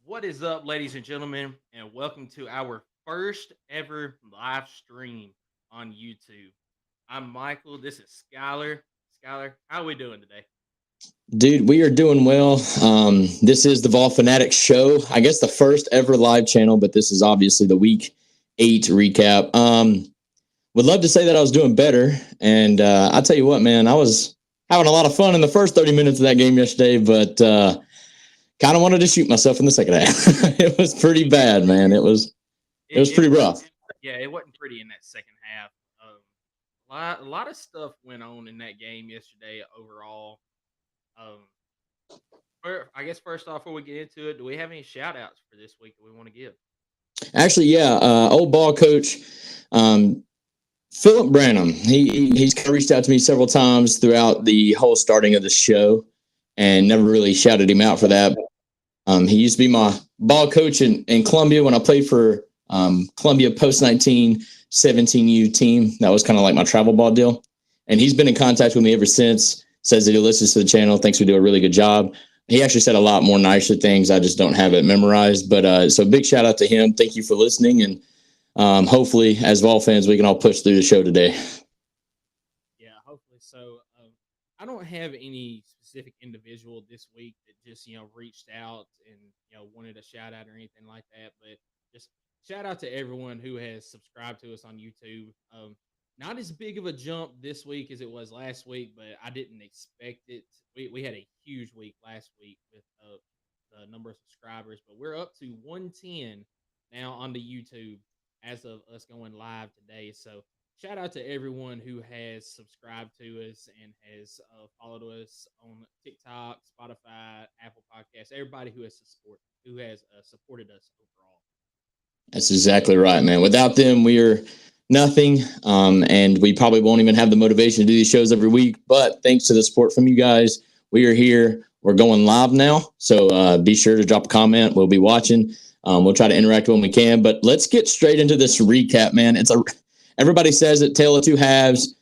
What is up, ladies and gentlemen, and welcome to our first ever live stream on YouTube. I'm Michael. This is Skylar. Skylar, how are we doing today? Dude, we are doing well. This is the Vol Fanatics show. I guess the first ever live channel, but this is obviously the week 8 recap. Would love to say that I was doing better. And I tell you what, man, I was having a lot of fun in the first 30 minutes of that game yesterday, but kind of wanted to shoot myself in the second half. It was pretty bad, man. It was It pretty was, rough. yeah, it wasn't pretty in that second half. A lot of stuff went on in that game yesterday overall. Um, I guess first off, before we get into it, do we have any shout outs for this week that we want to give? Actually, yeah, old ball coach Philip Branham. He's kind of reached out to me several times throughout the whole starting of the show, and never really shouted him out for that. He used to be my ball coach in Columbia when I played for Columbia Post 19 17U team. That was kind of like my travel ball deal, and he's been in contact with me ever since. Says that he listens to the channel, thinks we do a really good job. He actually said a lot more nicer things. I just don't have it memorized. But so big shout out to him. Thank you for listening, and hopefully, as Vol fans, we can all push through the show today. Yeah, hopefully so. I don't have any specific individual this week that just reached out and wanted a shout out or anything like that, but just shout out to everyone who has subscribed to us on YouTube. Not as big of a jump this week as it was last week, but I didn't expect it. We had a huge week last week with the number of subscribers, but we're up to 110 now on the YouTube as of us going live today. So shout out to everyone who has subscribed to us and has followed us on TikTok, Spotify, Apple Podcasts. Everybody who has supported us overall. That's exactly right, man. Without them, we are nothing. And we probably won't even have the motivation to do these shows every week. But thanks to the support from you guys, we are here. We're going live now. So be sure to drop a comment. We'll be watching. We'll try to interact when we can. But let's get straight into this recap, man. Everybody says it, tale of two halves.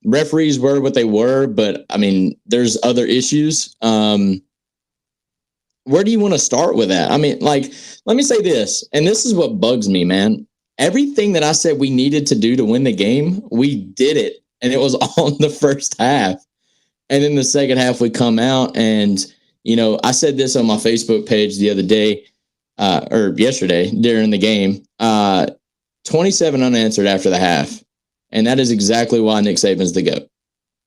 Referees were what they were, but I mean, there's other issues. Where do you want to start with that? I mean, like, let me say this, and this is what bugs me, man. Everything that I said we needed to do to win the game, we did it, and it was all in the first half. And then the second half, we come out, and I said this on my Facebook page the other day, or yesterday during the game. 27 unanswered after the half, and that is exactly why Nick Saban's the GOAT.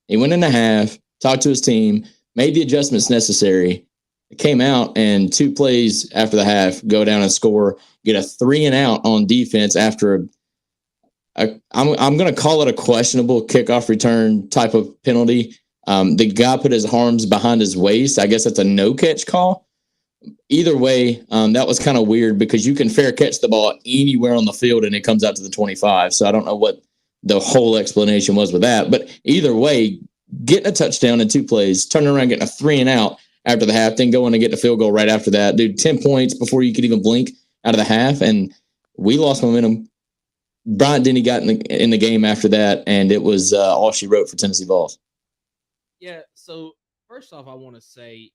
He went in the half, talked to his team, made the adjustments necessary, came out, and 2 plays after the half, go down and score, get a 3 and out on defense after I'm going to call it a questionable kickoff return type of penalty. The guy put his arms behind his waist. I guess that's a no catch call. Either way, that was kind of weird because you can fair catch the ball anywhere on the field and it comes out to the 25. So I don't know what the whole explanation was with that. But either way, getting a touchdown in 2 plays, turning around, getting a 3 and out after the half, then going to get the field goal right after that. Dude, 10 points before you could even blink out of the half. And we lost momentum. Bryant Denny got in the game after that, and it was all she wrote for Tennessee Vols. Yeah. So first off, I want to say,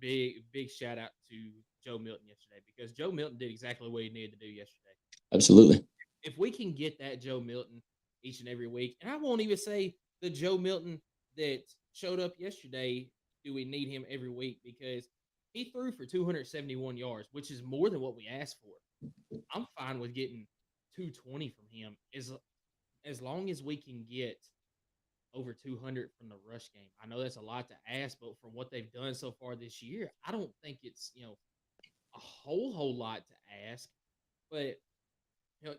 a big shout out to Joe Milton yesterday because Joe Milton did exactly what he needed to do yesterday. Absolutely. If we can get that Joe Milton each and every week, and I won't even say the Joe Milton that showed up yesterday, do we need him every week because he threw for 271 yards, which is more than what we asked for. I'm fine with getting 220 from him as long as we can get over 200 from the rush game. I know that's a lot to ask, but from what they've done so far this year, I don't think it's, a whole lot to ask. But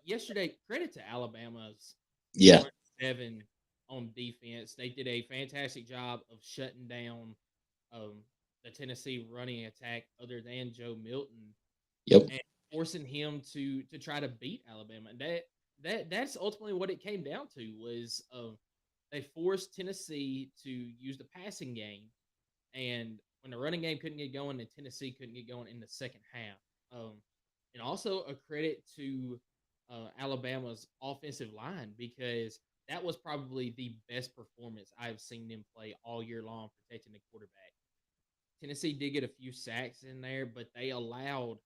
yesterday, credit to Alabama's Yeah. front seven on defense. They did a fantastic job of shutting down the Tennessee running attack, other than Joe Milton, Yep. and forcing him to try to beat Alabama. And that's ultimately what it came down to was they forced Tennessee to use the passing game, and when the running game couldn't get going, and Tennessee couldn't get going in the second half. And also a credit to Alabama's offensive line because that was probably the best performance I've seen them play all year long protecting the quarterback. Tennessee did get a few sacks in there, but they allowed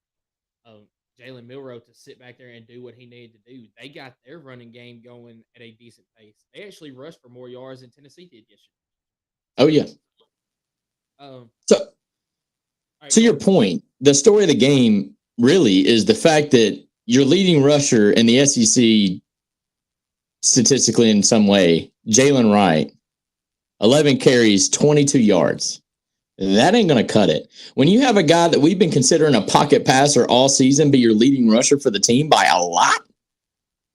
uh, Jalen Milroe to sit back there and do what he needed to do. They got their running game going at a decent pace. They actually rushed for more yards than Tennessee did yesterday. Oh yeah. So right, to your ahead. point, the story of the game really is the fact that your leading rusher in the SEC, statistically in some way, Jalen Wright, 11 carries, 22 yards. That ain't going to cut it. When you have a guy that we've been considering a pocket passer all season be your leading rusher for the team by a lot.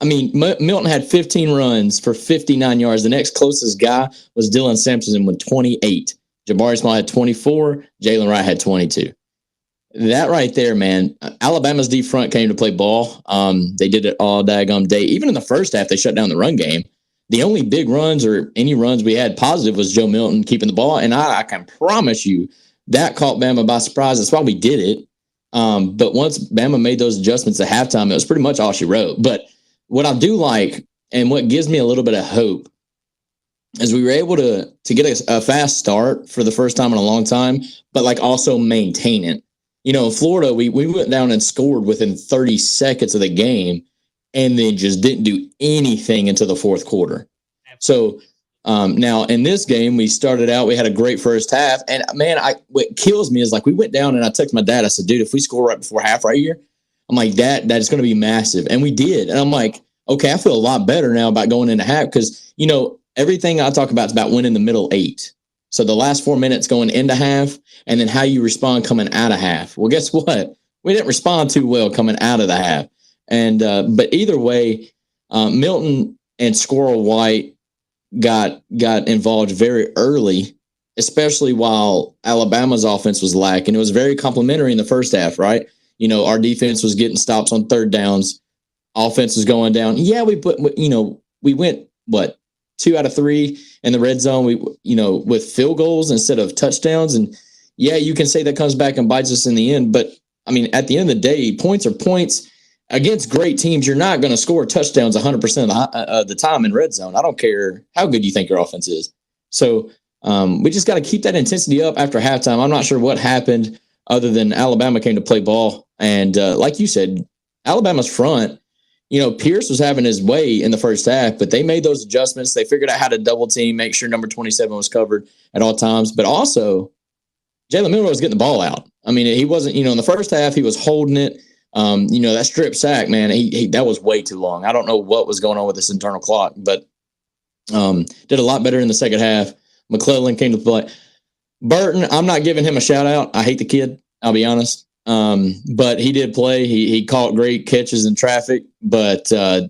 I mean, Milton had 15 runs for 59 yards. The next closest guy was Dylan Sampson with 28. Jabari Small had 24. Jalen Wright had 22. That right there, man. Alabama's D front came to play ball. They did it all daggum day. Even in the first half, they shut down the run game. The only big runs or any runs we had positive was Joe Milton keeping the ball. And I can promise you that caught Bama by surprise. That's why we did it. But once Bama made those adjustments at halftime, it was pretty much all she wrote. But what I do like and what gives me a little bit of hope is we were able to get a fast start for the first time in a long time, but like also maintain it. You know, in Florida, we went down and scored within 30 seconds of the game and then just didn't do anything until the fourth quarter. So now in this game, we started out, we had a great first half. And man, what kills me is like we went down and I texted my dad. I said, dude, if we score right before half right here, I'm like, that is going to be massive. And we did. And I'm like, okay, I feel a lot better now about going into half because, you know, everything I talk about is about winning the middle 8. So the last 4 minutes going into half and then how you respond coming out of half. Well, guess what? We didn't respond too well coming out of the half. And but either way, Milton and Squirrel White got involved very early, especially while Alabama's offense was lacking. It was very complimentary in the first half, right? You know, our defense was getting stops on third downs. Offense was going down. Yeah, we went, 2 out of 3 in the red zone. We, with field goals instead of touchdowns. And yeah, you can say that comes back and bites us in the end. But I mean, at the end of the day, points are points against great teams. You're not going to score touchdowns 100% of the time in red zone. I don't care how good you think your offense is. So we just got to keep that intensity up after halftime. I'm not sure what happened other than Alabama came to play ball. And like you said, Alabama's front, Pierce was having his way in the first half, but they made those adjustments. They figured out how to double team, make sure number 27 was covered at all times. But also, Jalen Milroe was getting the ball out. I mean, he wasn't, in the first half, he was holding it. That strip sack, man, that was way too long. I don't know what was going on with this internal clock, but did a lot better in the second half. McClellan came to play. Burton, I'm not giving him a shout out. I hate the kid. I'll be honest. But he did play. He caught great catches in traffic, but I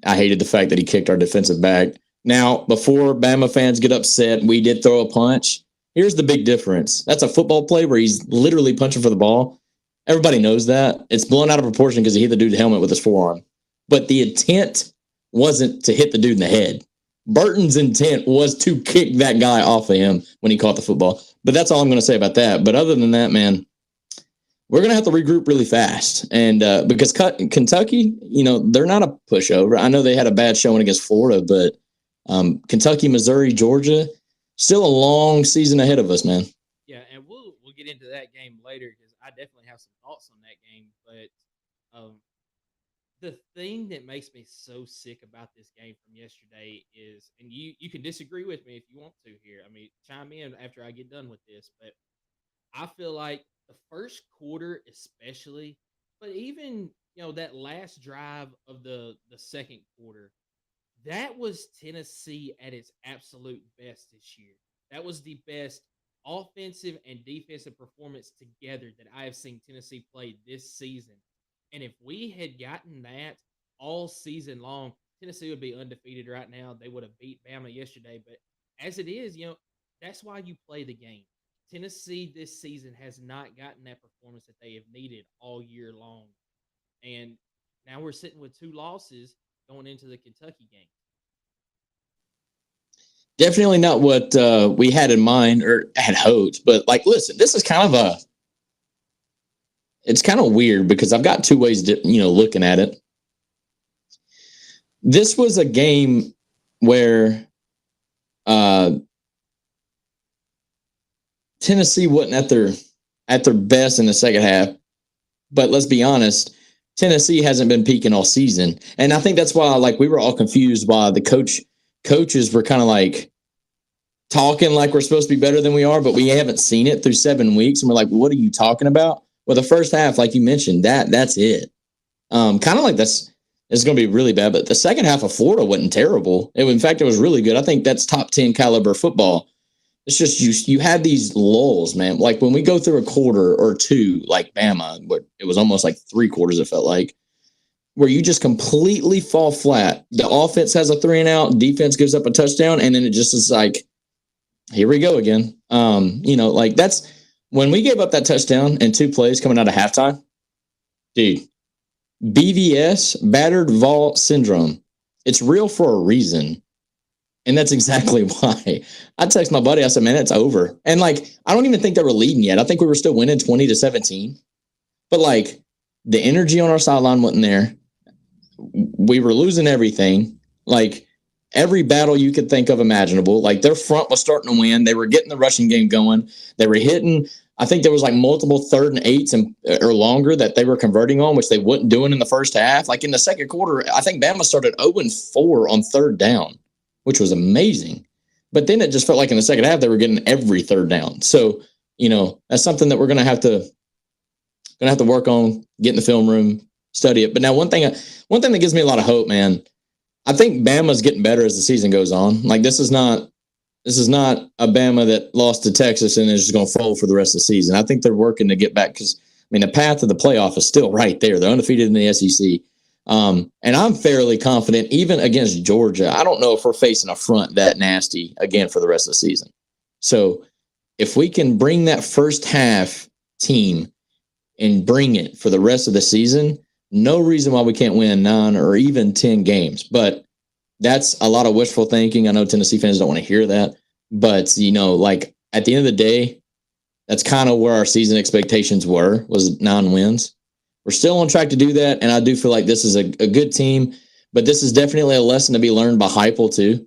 hated the fact that he kicked our defensive back. Now, before Bama fans get upset, we did throw a punch. Here's the big difference. That's a football play where he's literally punching for the ball. Everybody knows that. It's blown out of proportion because he hit the dude's helmet with his forearm. But the intent wasn't to hit the dude in the head. Burton's intent was to kick that guy off of him when he caught the football. But that's all I'm going to say about that. But other than that, man, we're going to have to regroup really fast. And because Kentucky, they're not a pushover. I know they had a bad showing against Florida, but Kentucky, Missouri, Georgia, still a long season ahead of us, man. Yeah, and we'll get into that game later because I definitely have some thoughts on that game. But the thing that makes me so sick about this game from yesterday is, and you can disagree with me if you want to here. I mean, chime in after I get done with this, but I feel like the first quarter, especially, but even that last drive of the second quarter, that was Tennessee at its absolute best this year. That was the best offensive and defensive performance together that I have seen Tennessee play this season. And if we had gotten that all season long, Tennessee would be undefeated right now. They would have beat Bama yesterday. But as it is, that's why you play the game. Tennessee this season has not gotten that performance that they have needed all year long. And now we're sitting with 2 losses going into the Kentucky game. Definitely not what we had in mind or had hoped. But, listen, this is it's kind of weird because I've got 2 ways to, looking at it. This was a game where Tennessee wasn't at their best in the second half. But let's be honest, Tennessee hasn't been peaking all season. And I think that's why like we were all confused why the coaches were kind of like talking like we're supposed to be better than we are, but we haven't seen it through 7 weeks. And we're like, what are you talking about? Well, the first half, like you mentioned, that's it. Kind of like it's going to be really bad. But the second half of Florida wasn't terrible. In fact, it was really good. I think that's top 10 caliber football. It's just you had these lulls, man. Like when we go through a quarter or two, like Bama, but it was almost like 3 quarters, it felt like, where you just completely fall flat. The offense has a 3 and out, defense gives up a touchdown, and then it just is like, here we go again. Like that's when we gave up that touchdown in 2 plays coming out of halftime, dude. BVS, battered vault syndrome. It's real for a reason. And that's exactly why. I text my buddy, I said, man, it's over. And like, I don't even think they were leading yet. I think we were still winning 20-17. But like, the energy on our sideline wasn't there. We were losing everything. Like, every battle you could think of imaginable. Like, their front was starting to win. They were getting the rushing game going. They were hitting. I think there was like multiple 3rd and 8s or longer that they were converting on, which they wasn't doing in the first half. Like, in the second quarter, I think Bama started 0-4 on 3rd down, which was amazing. But then it just felt like in the second half, they were getting every 3rd down. So, that's something that we're going to have to work on, get in the film room, study it. But now one thing that gives me a lot of hope, man, I think Bama's getting better as the season goes on. Like this is not a Bama that lost to Texas and is just going to fold for the rest of the season. I think they're working to get back because, the path to the playoff is still right there. They're undefeated in the SEC. And I'm fairly confident, even against Georgia. I don't know if we're facing a front that nasty again for the rest of the season. So if we can bring that first half team and bring it for the rest of the season, no reason why we can't win 9 or even 10 games. But that's a lot of wishful thinking. I know Tennessee fans don't want to hear that. But, like at the end of the day, that's kind of where our season expectations was 9 wins. We're still on track to do that, and I do feel like this is a good team, but this is definitely a lesson to be learned by Heupel too.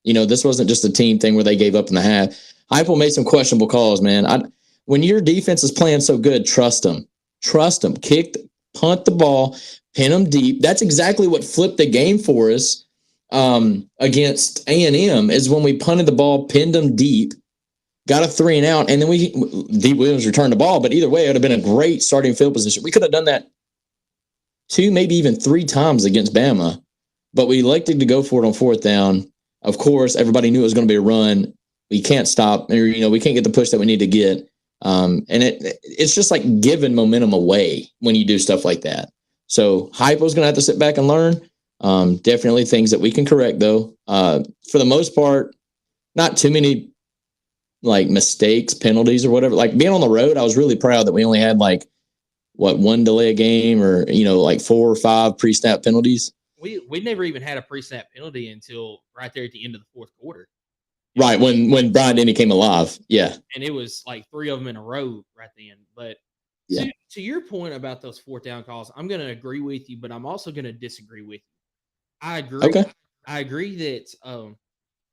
This wasn't just a team thing where they gave up in the half. Heupel made some questionable calls, man. When your defense is playing so good, trust them. Trust them. Punt the ball, pin them deep. That's exactly what flipped the game for us against A&M is when we punted the ball, pinned them deep, got a 3 and out, and then D. Williams returned the ball. But either way, it would have been a great starting field position. We could have done that 2, maybe even 3 times against Bama, but we elected to go for it on 4th down. Of course, everybody knew it was going to be a run. We can't stop, or we can't get the push that we need to get. And it's just like giving momentum away when you do stuff like that. So Heupel's going to have to sit back and learn. Definitely things that we can correct, though. For the most part, not too many like mistakes, penalties, or whatever. Like being on the road, I was really proud that we only had like 1 delay a game, or like 4 or 5 pre-snap penalties. We never even had a pre-snap penalty until right there at the end of the 4th quarter. Right, when Brian Denny came alive. Yeah. And it was like 3 of them in a row right then. But to your point about those 4th down calls, I'm going to agree with you, but I'm also going to disagree with you. I agree. Okay. I agree that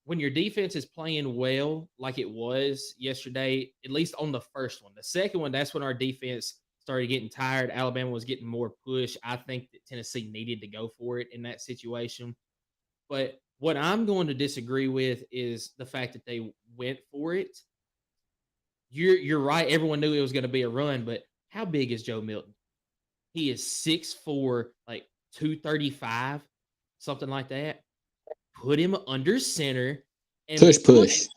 when your defense is playing well, like it was yesterday, at least on the first one. The second one, that's when our defense started getting tired. Alabama was getting more push. I think that Tennessee needed to go for it in that situation. But what I'm going to disagree with is the fact that they went for it. You're right. Everyone knew it was going to be a run, but how big is Joe Milton? He is 6'4", like 235, something like that. Put him under center and push.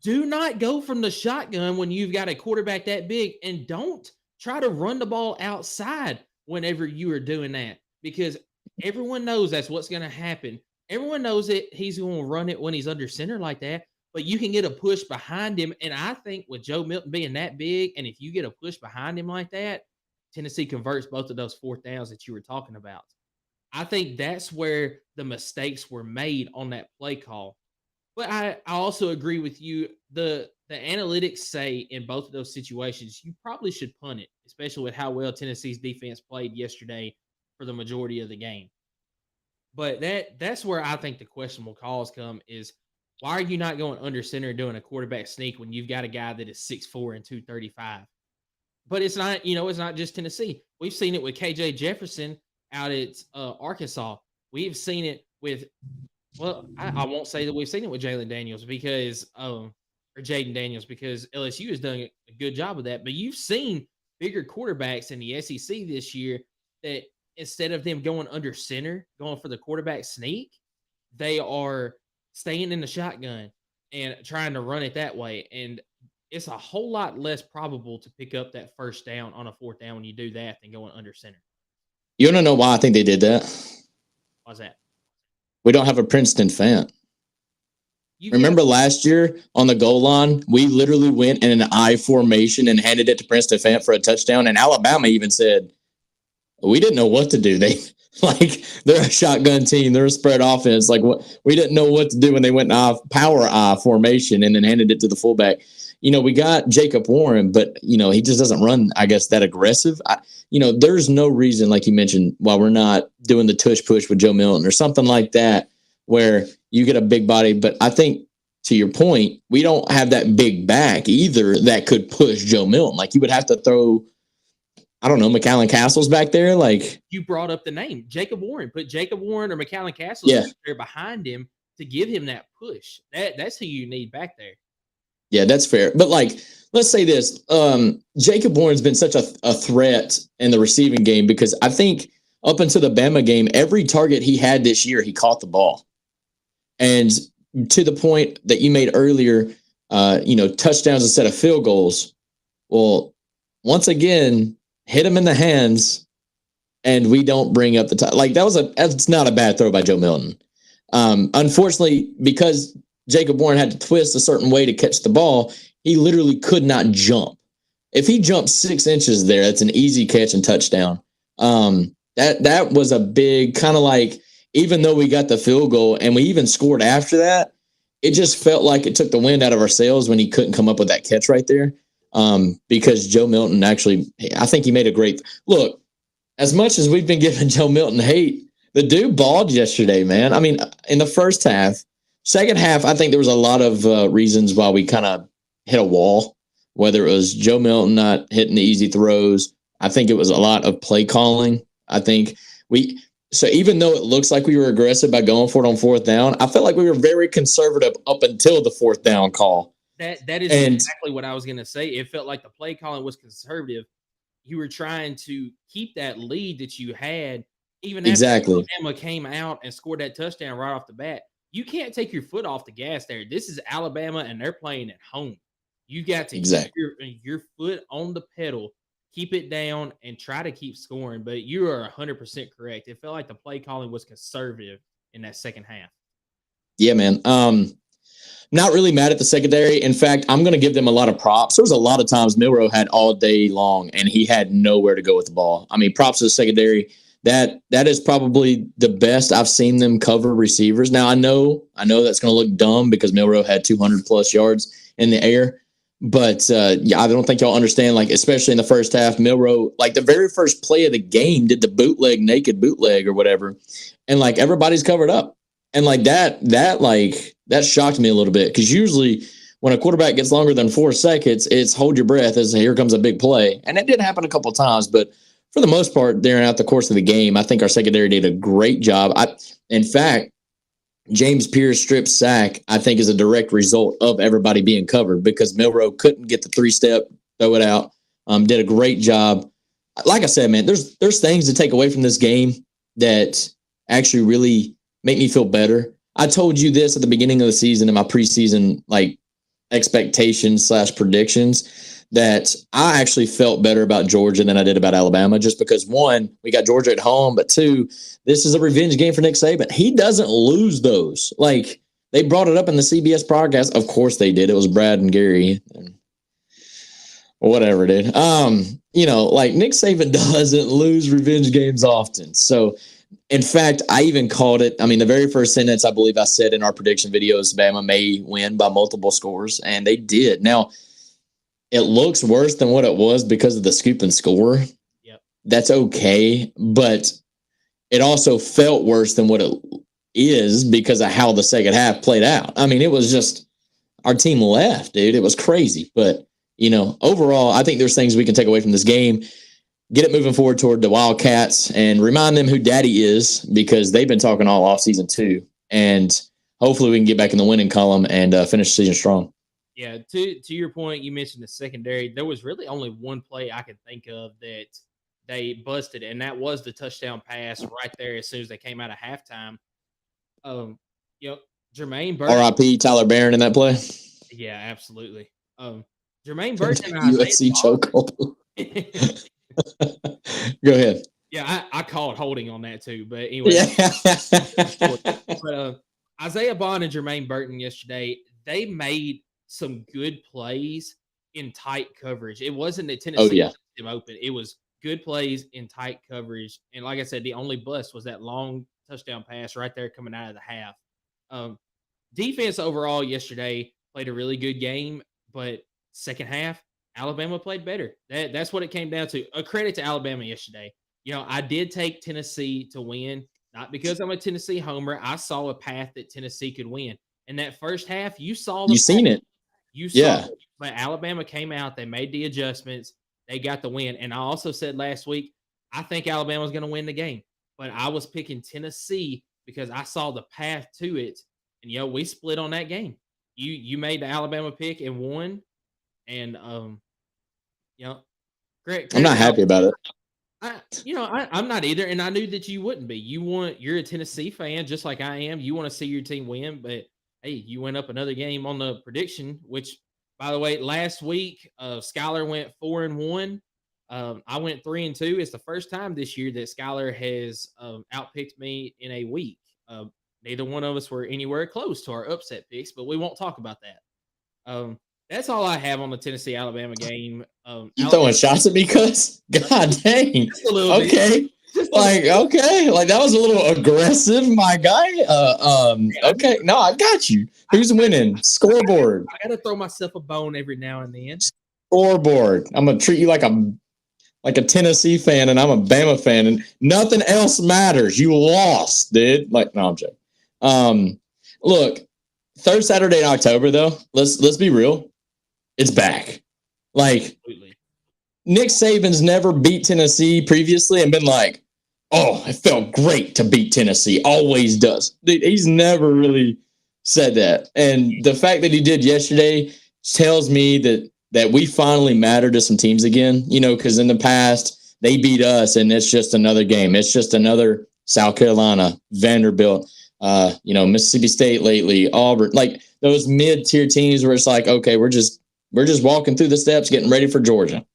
Do not go from the shotgun when you've got a quarterback that big, and don't try to run the ball outside whenever you are doing that, because everyone knows that's what's going to happen. Everyone knows that he's going to run it when he's under center like that, but you can get a push behind him. And I think with Joe Milton being that big, and if you get a push behind him like that, Tennessee converts both of those 4th downs that you were talking about. I think that's where the mistakes were made on that play call. But I also agree with you. The analytics say in both of those situations, you probably should punt it, especially with how well Tennessee's defense played yesterday for the majority of the game. But that's where I think the questionable calls come is Why are you not going under center doing a quarterback sneak when you've got a guy that is 6'4" and 235? But it's not, it's not just Tennessee. We've seen it with KJ Jefferson out at Arkansas. We've seen it with, well, I won't say that we've seen it with Jalen Daniels or Jaden Daniels, because LSU has done a good job of that. But you've seen bigger quarterbacks in the SEC this year that instead of them going under center, going for the quarterback sneak, they are staying in the shotgun and trying to run it that way. And it's a whole lot less probable to pick up that first down on a fourth down when you do that than going under center. You want to know why I think they did that? Why's that? We don't have a Princeton fan. Remember last year on the goal line, we literally went in an I formation and handed it to Princeton Fant for a touchdown. And Alabama even said, we didn't know what to do. They're a shotgun team. They're a spread offense. We didn't know what to do when they went in power I formation and then handed it to the fullback. We got Jacob Warren, but, he just doesn't run, I guess, that aggressive. There's no reason, like you mentioned, why we're not doing the tush push with Joe Milton or something like that, where you get a big body. But I think, to your point, we don't have that big back either that could push Joe Milton. You would have to throw, I don't know, McAllen Castles back there. You brought up the name Jacob Warren. Put Jacob Warren or McAllen Castles there behind him to give him that push. That's who you need back there. Yeah, that's fair. But let's say this. Jacob Warren's been such a threat in the receiving game because I think up until the Bama game, every target he had this year, he caught the ball. And to the point that you made earlier, touchdowns instead of field goals. Well, once again, hit him in the hands and we don't bring up the time. That's not a bad throw by Joe Milton. Unfortunately, because Jacob Warren had to twist a certain way to catch the ball, he literally could not jump. If he jumped 6 inches there, that's an easy catch and touchdown. That was a big kind of even though we got the field goal and we even scored after that, it just felt like it took the wind out of our sails when he couldn't come up with that catch right there. Because Joe Milton actually, I think he made a great look. As much as we've been giving Joe Milton hate, the dude balled yesterday, man. I mean, in the first half. Second half, I think there was a lot of reasons why we kind of hit a wall, whether it was Joe Milton not hitting the easy throws. I think it was a lot of play calling. I think so even though it looks like we were aggressive by going for it on fourth down, I felt like we were very conservative up until the fourth down call. That is exactly what I was going to say. It felt like the play calling was conservative. You were trying to keep that lead that you had, even after Alabama came out and scored that touchdown right off the bat. You can't take your foot off the gas there. This is Alabama, and they're playing at home. You got to keep your foot on the pedal, keep it down, and try to keep scoring. But you are 100% correct. It felt like the play calling was conservative in that second half. Yeah, man. Not really mad at the secondary. In fact, I'm going to give them a lot of props. There was a lot of times Milroe had all day long, and he had nowhere to go with the ball. I mean, props to the secondary. That is probably the best I've seen them cover receivers. Now, I know that's going to look dumb because Milroe had 200-plus yards in the air. But, I don't think y'all understand, especially in the first half, Milroe, the very first play of the game did the naked bootleg or whatever. And, everybody's covered up. And, that shocked me a little bit because usually when a quarterback gets longer than 4 seconds, it's hold your breath as here comes a big play. And it did happen a couple of times, but for the most part, throughout the course of the game, I think our secondary did a great job. In fact, James Pierce strip sack, I think, is a direct result of everybody being covered because Milroe couldn't get the 3-step, throw it out. Did a great job. Like I said, man, there's things to take away from this game that actually really make me feel better. I told you this at the beginning of the season in my preseason expectations / predictions that I actually felt better about Georgia than I did about Alabama just because, one, we got Georgia at home, but two, this is a revenge game for Nick Saban. He doesn't lose those. They brought it up in the CBS podcast. Of course they did. It was Brad and Gary and whatever, dude. Nick Saban doesn't lose revenge games often. So, in fact, I even called it. I mean, the very first sentence I believe I said in our prediction videos, Bama may win by multiple scores, and they did. Now, it looks worse than what it was because of the scoop and score. Yep. That's okay, but it also felt worse than what it is because of how the second half played out. I mean, it was just our team left, dude. It was crazy. But, overall, I think there's things we can take away from this game, get it moving forward toward the Wildcats, and remind them who daddy is, because they've been talking all offseason too. And hopefully we can get back in the winning column and finish the season strong. Yeah, to your point, you mentioned the secondary. There was really only one play I could think of that they busted, and that was the touchdown pass right there as soon as they came out of halftime. Um, you know, Jermaine Burton. R.I.P. Tyler Barron in that play. Yeah, absolutely. Jermaine Burton and USC chokehold. Go ahead. Yeah, I called holding on that too. But anyway, but Isaiah Bond and Jermaine Burton yesterday, they made some good plays in tight coverage. It wasn't that Tennessee left them open. It was good plays in tight coverage. And like I said, the only bust was that long touchdown pass right there coming out of the half. Defense overall yesterday played a really good game, but second half, Alabama played better. That's what it came down to. A credit to Alabama yesterday. I did take Tennessee to win, not because I'm a Tennessee homer. I saw a path that Tennessee could win. In that first half, you saw the seen it. You saw it. But Alabama came out, they made the adjustments, they got the win. And I also said last week, I think Alabama was going to win the game. But I was picking Tennessee because I saw the path to it. And we split on that game. You made the Alabama pick and won. And great. I'm not happy about it. I'm not either, and I knew that you wouldn't be. You're a Tennessee fan, just like I am. You want to see your team win, but hey, you went up another game on the prediction. Which, by the way, last week, Skylar went 4-1. I went 3-2. It's the first time this year that Skylar has outpicked me in a week. Neither one of us were anywhere close to our upset picks, but we won't talk about that. That's all I have on the Tennessee-Alabama game. You throwing shots at me, cuz? God dang. Okay. Like that was a little aggressive, my guy. Okay. No, I got you. Who's winning? Scoreboard. I gotta throw myself a bone every now and then. Scoreboard. I'm gonna treat you like a Tennessee fan, and I'm a Bama fan, and nothing else matters. You lost, dude. Like, no, I'm joking. Look, third Saturday in October, though. Let's be real. It's back. Like, absolutely. Nick Saban's never beat Tennessee previously and been like, oh, it felt great to beat Tennessee. Always does. Dude, he's never really said that. And the fact that he did yesterday tells me that we finally matter to some teams again, because in the past they beat us and it's just another game. It's just another South Carolina, Vanderbilt, Mississippi State lately, Auburn, like those mid-tier teams where it's like, okay, we're just walking through the steps, getting ready for Georgia.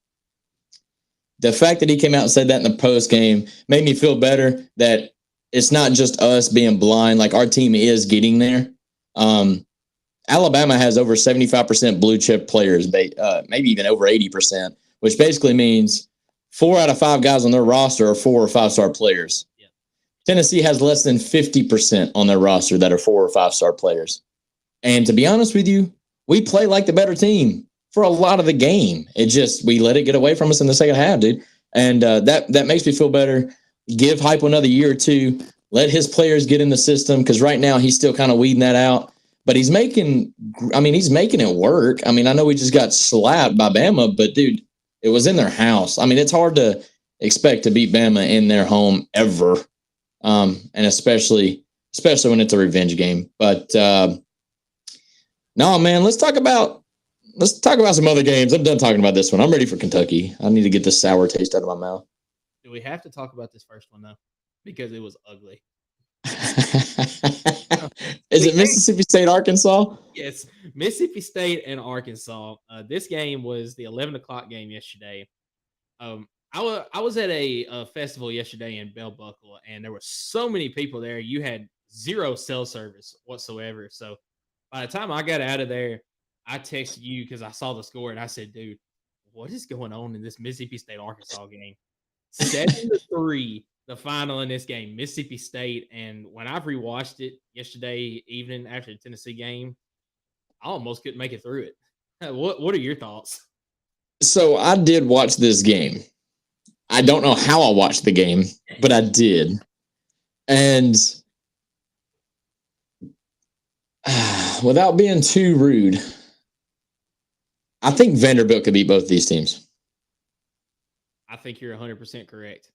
The fact that he came out and said that in the post game made me feel better that it's not just us being blind. Like, our team is getting there. Alabama has over 75% blue chip players, maybe even over 80%, which basically means 4 out of 5 guys on their roster are 4 or 5-star players. Yeah. Tennessee has less than 50% on their roster that are 4 or 5-star players. And to be honest with you, we play like the better team for a lot of the game. We let it get away from us in the second half, dude. And that makes me feel better. Give Hype another year or two. Let his players get in the system, because right now he's still kind of weeding that out. But he's making it work. I mean, I know we just got slapped by Bama, but dude, it was in their house. I mean, it's hard to expect to beat Bama in their home ever, and especially when it's a revenge game. But no, man, let's talk about some other games. I'm done talking about this one. I'm ready for Kentucky. I need to get this sour taste out of my mouth. Do we have to talk about this first one, though? Because it was ugly. Is it Mississippi State, Arkansas? Yes, Mississippi State and Arkansas. This game was the 11 o'clock game yesterday. I was at a festival yesterday in Bell Buckle, and there were so many people there. You had zero cell service whatsoever. So by the time I got out of there, I texted you because I saw the score, and I said, dude, what is going on in this Mississippi State-Arkansas game? 7-3, the final in this game, Mississippi State. And when I've rewatched it yesterday evening after the Tennessee game, I almost couldn't make it through it. What are your thoughts? So I did watch this game. I don't know how I watched the game, but I did. And without being too rude, I think Vanderbilt could beat both these teams. I think you're 100% correct.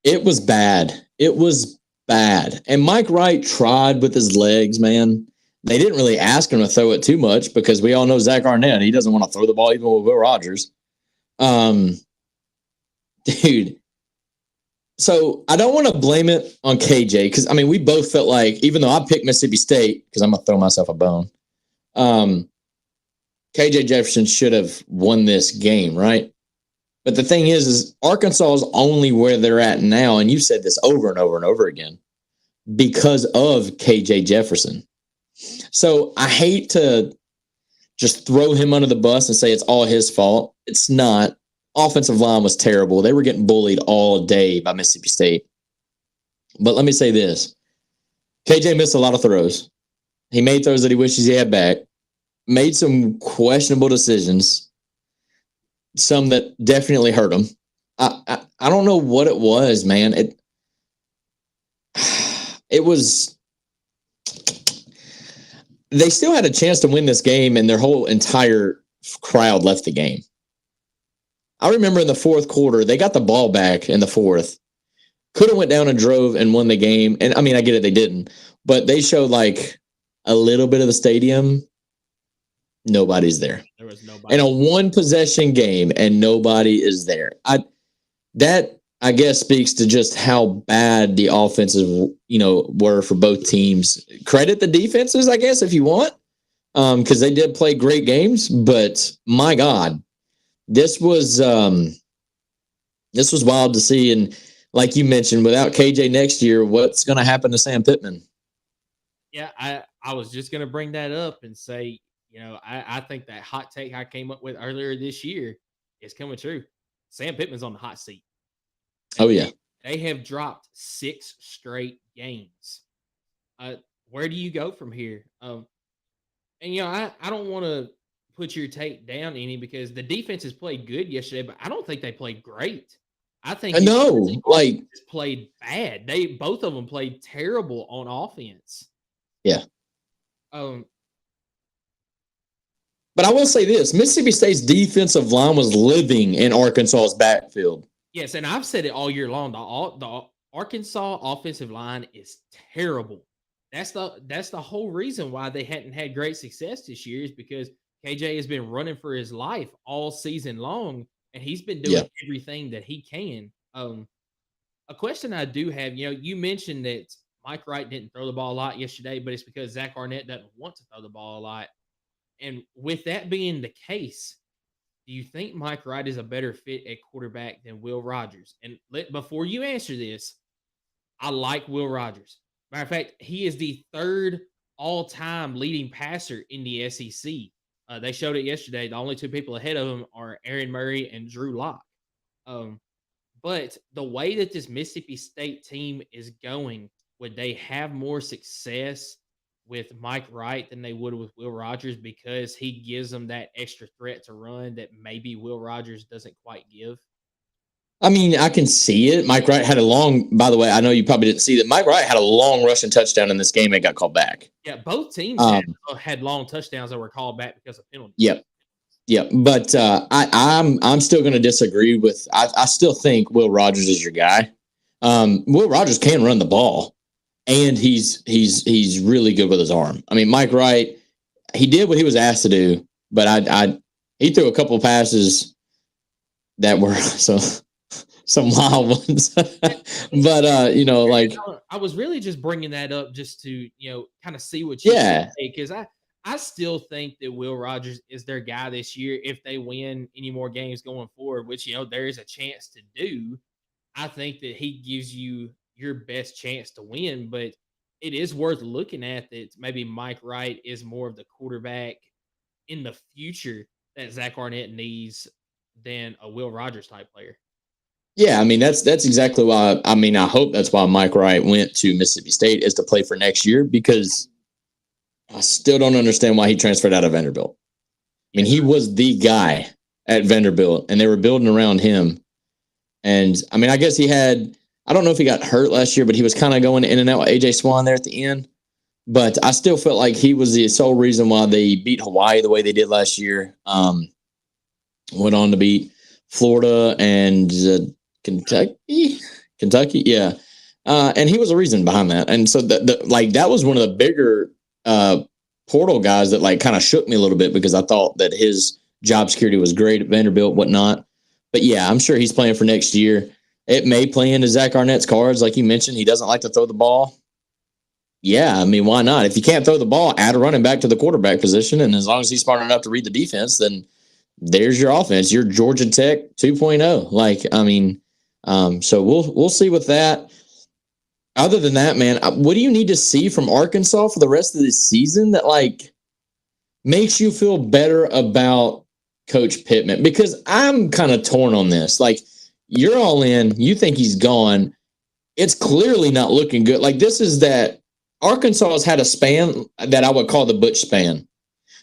It was bad. It was bad. And Mike Wright tried with his legs, man. They didn't really ask him to throw it too much because we all know Zach Arnett. He doesn't want to throw the ball even with Will Rogers. Dude. So I don't want to blame it on KJ because, I mean, we both felt like, even though I picked Mississippi State because I'm going to throw myself a bone, KJ Jefferson should have won this game, right? But the thing is Arkansas is only where they're at now, and you've said this over and over and over again, because of KJ Jefferson. So I hate to just throw him under the bus and say it's all his fault. It's not. Offensive line was terrible. They were getting bullied all day by Mississippi State. But let me say this. KJ missed a lot of throws. He made throws that he wishes he had back. Made some questionable decisions. Some that definitely hurt him. I don't know what it was, man. It was. They still had a chance to win this game, and their whole entire crowd left the game. I remember in the fourth quarter, they got the ball back in the fourth. Could have went down and drove and won the game. And I mean, I get it, they didn't. But they showed like a little bit of the stadium. Nobody's there. There was nobody. In a one-possession game, and nobody is there. That, I guess, speaks to just how bad the offenses, were for both teams. Credit the defenses, I guess, if you want, because they did play great games. But my God, this was wild to see. And like you mentioned, without KJ next year, what's going to happen to Sam Pittman? Yeah, I was just going to bring that up and say, I think that hot take I came up with earlier this year is coming true. Sam Pittman's on the hot seat. Oh, yeah. They have dropped 6 straight games. Where do you go from here? And, I don't want to put your take down any because the defenses played good yesterday, but I don't think they played great. I think just played bad. Both of them played terrible on offense. Yeah. But I will say this, Mississippi State's defensive line was living in Arkansas's backfield. Yes, and I've said it all year long. The Arkansas offensive line is terrible. That's the whole reason why they hadn't had great success this year is because KJ has been running for his life all season long, and he's been doing everything that he can. A question I do have, you mentioned that Mike Wright didn't throw the ball a lot yesterday, but it's because Zach Arnett doesn't want to throw the ball a lot. And with that being the case, do you think Mike Wright is a better fit at quarterback than Will Rogers? And before you answer this, I like Will Rogers. Matter of fact, he is the 3rd all-time leading passer in the SEC. They showed it yesterday. The only 2 people ahead of him are Aaron Murray and Drew Lock. But the way that this Mississippi State team is going, would they have more success with Mike Wright than they would with Will Rogers because he gives them that extra threat to run that maybe Will Rogers doesn't quite give? I mean, I can see it. Mike Wright had by the way, I know you probably didn't see that. Mike Wright had a long rushing touchdown in this game and got called back. Yeah, both teams had long touchdowns that were called back because of penalties. Yep. But I'm still going to disagree with. I still think Will Rogers is your guy. Will Rogers can run the ball. And he's really good with his arm. I mean, Mike Wright, he did what he was asked to do, but he threw a couple of passes that were some wild ones. But I was really just bringing that up just to kind of see what you say, because I still think that Will Rogers is their guy this year if they win any more games going forward, which there is a chance to do. I think that he gives you your best chance to win, but it is worth looking at that maybe Mike Wright is more of the quarterback in the future that Zach Arnett needs than a Will Rogers type player. Yeah, I mean, that's exactly why. I mean, I hope that's why Mike Wright went to Mississippi State is to play for next year, because I still don't understand why he transferred out of Vanderbilt. I mean, he was the guy at Vanderbilt, and they were building around him. And, I mean, I guess I don't know if he got hurt last year, but he was kind of going in and out with A.J. Swan there at the end. but I still felt like he was the sole reason why they beat Hawaii the way they did last year. Went on to beat Florida and Kentucky. Kentucky, yeah. And he was a reason behind that. And so that was one of the bigger portal guys that like kind of shook me a little bit because I thought that his job security was great at Vanderbilt, whatnot. But yeah, I'm sure he's playing for next year. It may play into Zach Arnett's cards. Like you mentioned, he doesn't like to throw the ball. Yeah, I mean, why not? If you can't throw the ball, add a running back to the quarterback position. And as long as he's smart enough to read the defense, then there's your offense. You're Georgia Tech 2.0. Like, I mean, so we'll see with that. Other than that, man, what do you need to see from Arkansas for the rest of this season that like makes you feel better about Coach Pittman? Because I'm kind of torn on this. Like, you're all in. You think he's gone. It's clearly not looking good. Like, this is that Arkansas has had a span that I would call the Butch span.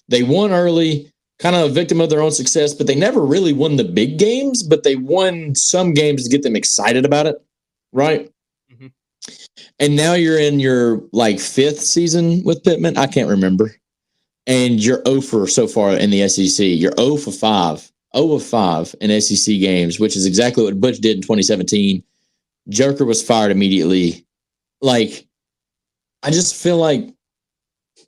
They won early, kind of a victim of their own success, but they never really won the big games, but they won some games to get them excited about it, right? Mm-hmm. And now you're in your like 5th season with Pittman. I can't remember. And you're 0 for so far in the SEC. You're 0 for 5. 0 of 5 in SEC games, which is exactly what Butch did in 2017. Joker was fired immediately. Like, I just feel like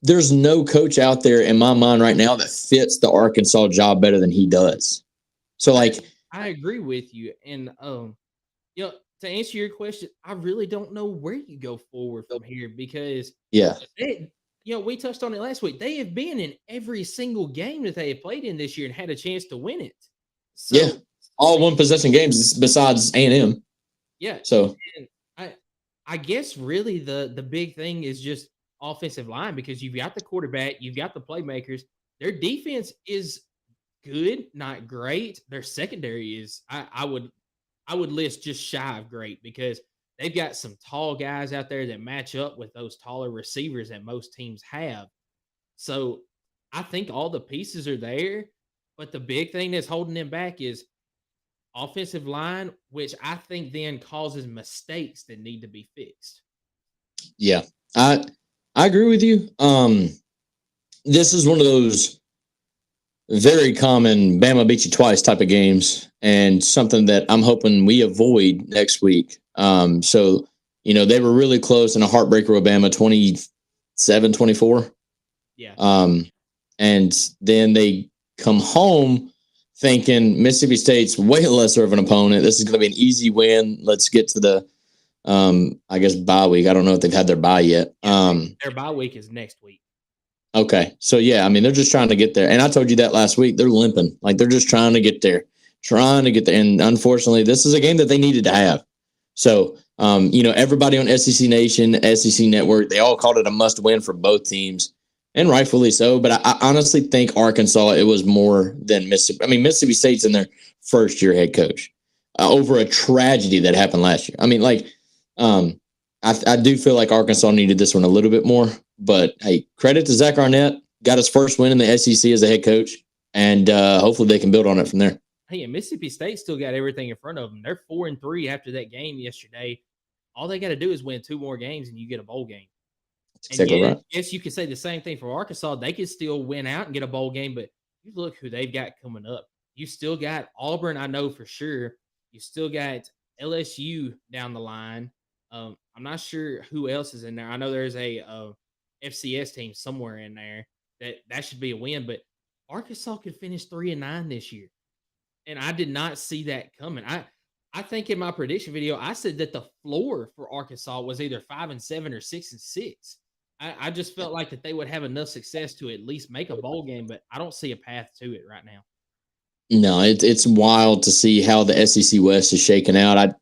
there's no coach out there in my mind right now that fits the Arkansas job better than he does. So, like, I agree with you. And, you know, to answer your question, I really don't know where you go forward from here because, we touched on it last week. They have been in every single game that they have played in this year and had a chance to win it. So, all one possession games besides A&M. Yeah. So, I guess really the big thing is just offensive line because you've got the quarterback, you've got the playmakers. Their defense is good, not great. Their secondary is I would list just shy of great because they've got some tall guys out there that match up with those taller receivers that most teams have. So I think all the pieces are there, but the big thing that's holding them back is offensive line, which I think then causes mistakes that need to be fixed. Yeah, I agree with you. This is one of those very common Bama beat you twice type of games, and something that I'm hoping we avoid next week. So, they were really close in a heartbreaker with Bama 27-24. Yeah. And then they come home thinking Mississippi State's way lesser of an opponent. This is going to be an easy win. Let's get to the, I guess, bye week. I don't know if they've had their bye yet. Their bye week is next week. Okay. So, yeah, I mean, they're just trying to get there. And I told you that last week. They're limping. Like, they're just trying to get there. And unfortunately, this is a game that they needed to have. So, everybody on SEC Nation, SEC Network, they all called it a must win for both teams. And rightfully so. But I honestly think Arkansas, it was more than Mississippi. I mean, Mississippi State's in their first year head coach over a tragedy that happened last year. I mean, like, I do feel like Arkansas needed this one a little bit more. But, hey, credit to Zach Arnett. Got his first win in the SEC as a head coach. And hopefully they can build on it from there. Hey, and Mississippi State still got everything in front of them. They're 4-3 after that game yesterday. All they got to do is win 2 more games and you get a bowl game. Exactly right. Yes, you could say the same thing for Arkansas. They could still win out and get a bowl game, but you look who they've got coming up. You still got Auburn, I know for sure. You still got LSU down the line. I'm not sure who else is in there. I know there's a FCS team somewhere in there that should be a win, but Arkansas could finish 3-9 this year. And I did not see that coming. I think in my prediction video, I said that the floor for Arkansas was either 5-7 or 6-6. I just felt like that they would have enough success to at least make a bowl game, but I don't see a path to it right now. No, it's wild to see how the SEC West is shaking out. I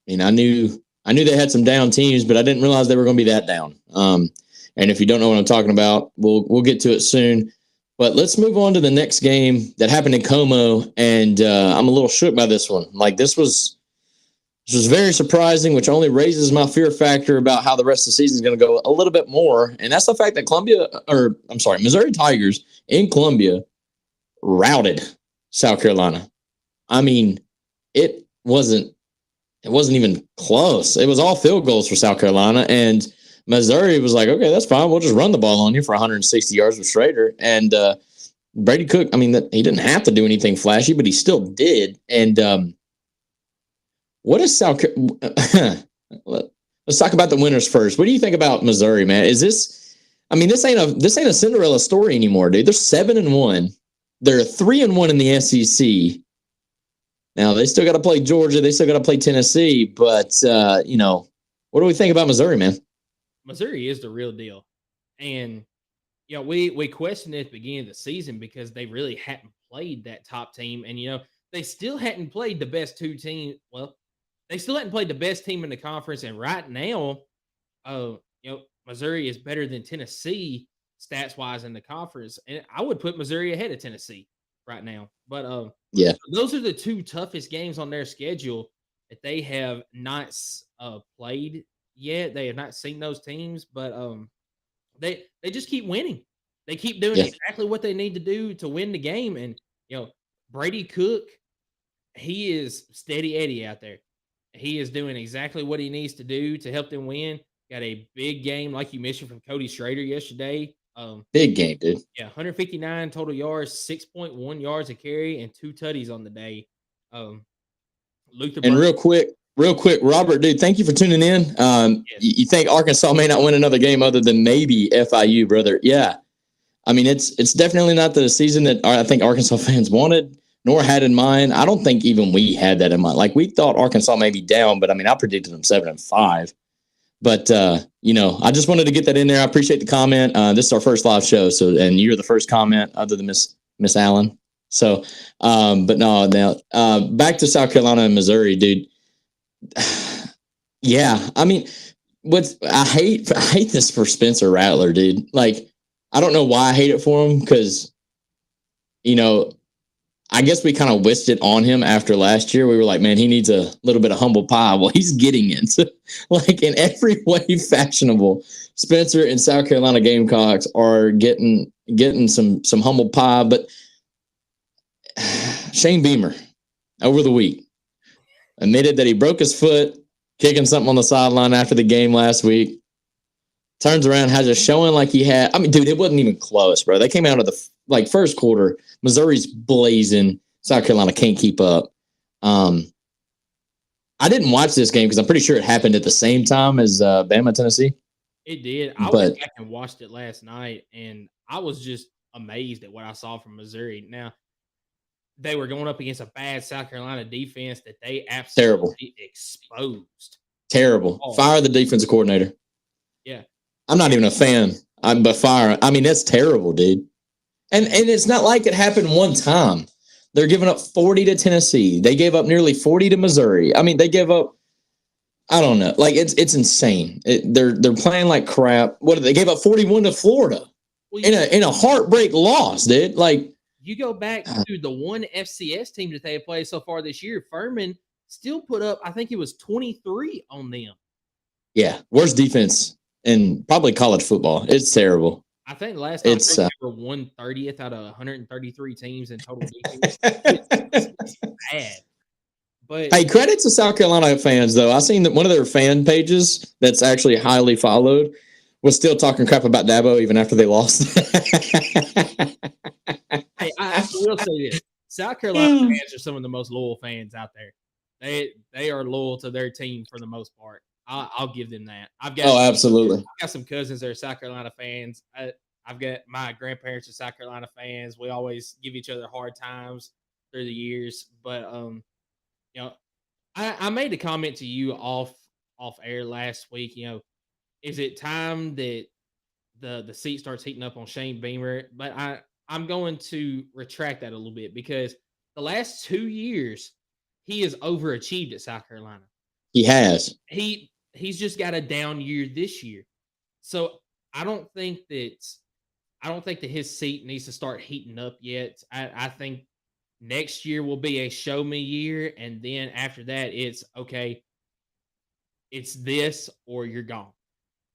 knew they had some down teams, but I didn't realize they were going to be that down. And if you don't know what I'm talking about, we'll get to it soon. But let's move on to the next game that happened in Como, and I'm a little shook by this one. Like, this was very surprising, which only raises my fear factor about how the rest of the season is going to go a little bit more. And that's the fact that Missouri Tigers in Columbia routed South Carolina. I mean, it wasn't even close. It was all field goals for South Carolina. And Missouri was like, okay, that's fine. We'll just run the ball on you for 160 yards with Schrader. And Brady Cook, I mean, he didn't have to do anything flashy, but he still did. And what is South Carolina? Let's talk about the winners first. What do you think about Missouri, man? Is this? I mean, this ain't a Cinderella story anymore, dude. They're 7-1. They're 3-1 in the SEC. Now they still got to play Georgia. They still got to play Tennessee. But what do we think about Missouri, man? Missouri is the real deal, and we questioned it at the beginning of the season because they really hadn't played that top team, and they still hadn't played the best two teams. Well, they still hadn't played the best team in the conference, and right now, Missouri is better than Tennessee stats wise in the conference, and I would put Missouri ahead of Tennessee right now. But yeah, those are the two toughest games on their schedule that they have not played yet. They have not seen those teams, but they just keep winning. They keep doing exactly what they need to do to win the game, and Brady Cook, he is steady Eddie out there. He is doing exactly what he needs to do to help them win. Got a big game, like you mentioned, from Cody Schrader yesterday. Big game, dude. Yeah, 159 total yards, 6.1 yards a carry, and 2 tutties on the day. Real quick, Robert, dude, thank you for tuning in. Yes. You think Arkansas may not win another game other than maybe FIU, brother? Yeah. I mean, it's definitely not the season that I think Arkansas fans wanted nor had in mind. I don't think even we had that in mind. Like, we thought Arkansas may be down, but I mean, I predicted them 7-5. But I just wanted to get that in there. I appreciate the comment. This is our first live show, and you're the first comment other than Miss Allen. So, but no, now back to South Carolina and Missouri, dude. Yeah, I mean, I hate this for Spencer Rattler, dude. Like, I don't know why I hate it for him, because I guess we kind of wished it on him after last year. We were like, man, he needs a little bit of humble pie. Well, he's getting it. Like, in every way fashionable. Spencer and South Carolina Gamecocks are getting some humble pie. But Shane Beamer, over the week, admitted that he broke his foot kicking something on the sideline after the game last week. Turns around, has a showing like he had. I mean, dude, it wasn't even close, bro. They came out of the first quarter. Missouri's blazing. South Carolina can't keep up. I didn't watch this game because I'm pretty sure it happened at the same time as Bama, Tennessee. It did. I went back and watched it last night, and I was just amazed at what I saw from Missouri. Now, they were going up against a bad South Carolina defense that they absolutely exposed. Terrible. Fire the defensive coordinator. Yeah. I'm not even a fan. But fire. I mean, that's terrible, dude. And it's not like it happened one time. They're giving up 40 to Tennessee. They gave up nearly 40 to Missouri. I mean, they gave up, I don't know. Like, it's insane. They're playing like crap. They gave up 41 to Florida in a heartbreak loss, dude. Like, you go back to the one FCS team that they have played so far this year. Furman still put up, I think it was 23 on them. Yeah, worst defense in probably college football. It's terrible. I think last time they were 130th out of 133 teams in total defense. It's bad. But hey, credit to South Carolina fans, though. I seen that one of their fan pages that's actually highly followed was still talking crap about Dabo even after they lost. Hey, I will say this. South Carolina fans are some of the most loyal fans out there. They are loyal to their team for the most part. I'll give them that. Absolutely. I've got some cousins that are South Carolina fans. I've got my grandparents are South Carolina fans. We always give each other hard times through the years. But I made a comment to you off air last week. Is it time that the seat starts heating up on Shane Beamer? But I'm going to retract that a little bit, because the last 2 years he has overachieved at South Carolina. He has. He's just got a down year this year. So I don't think that his seat needs to start heating up yet. I think next year will be a show me year, and then after that, it's okay. It's this or you're gone.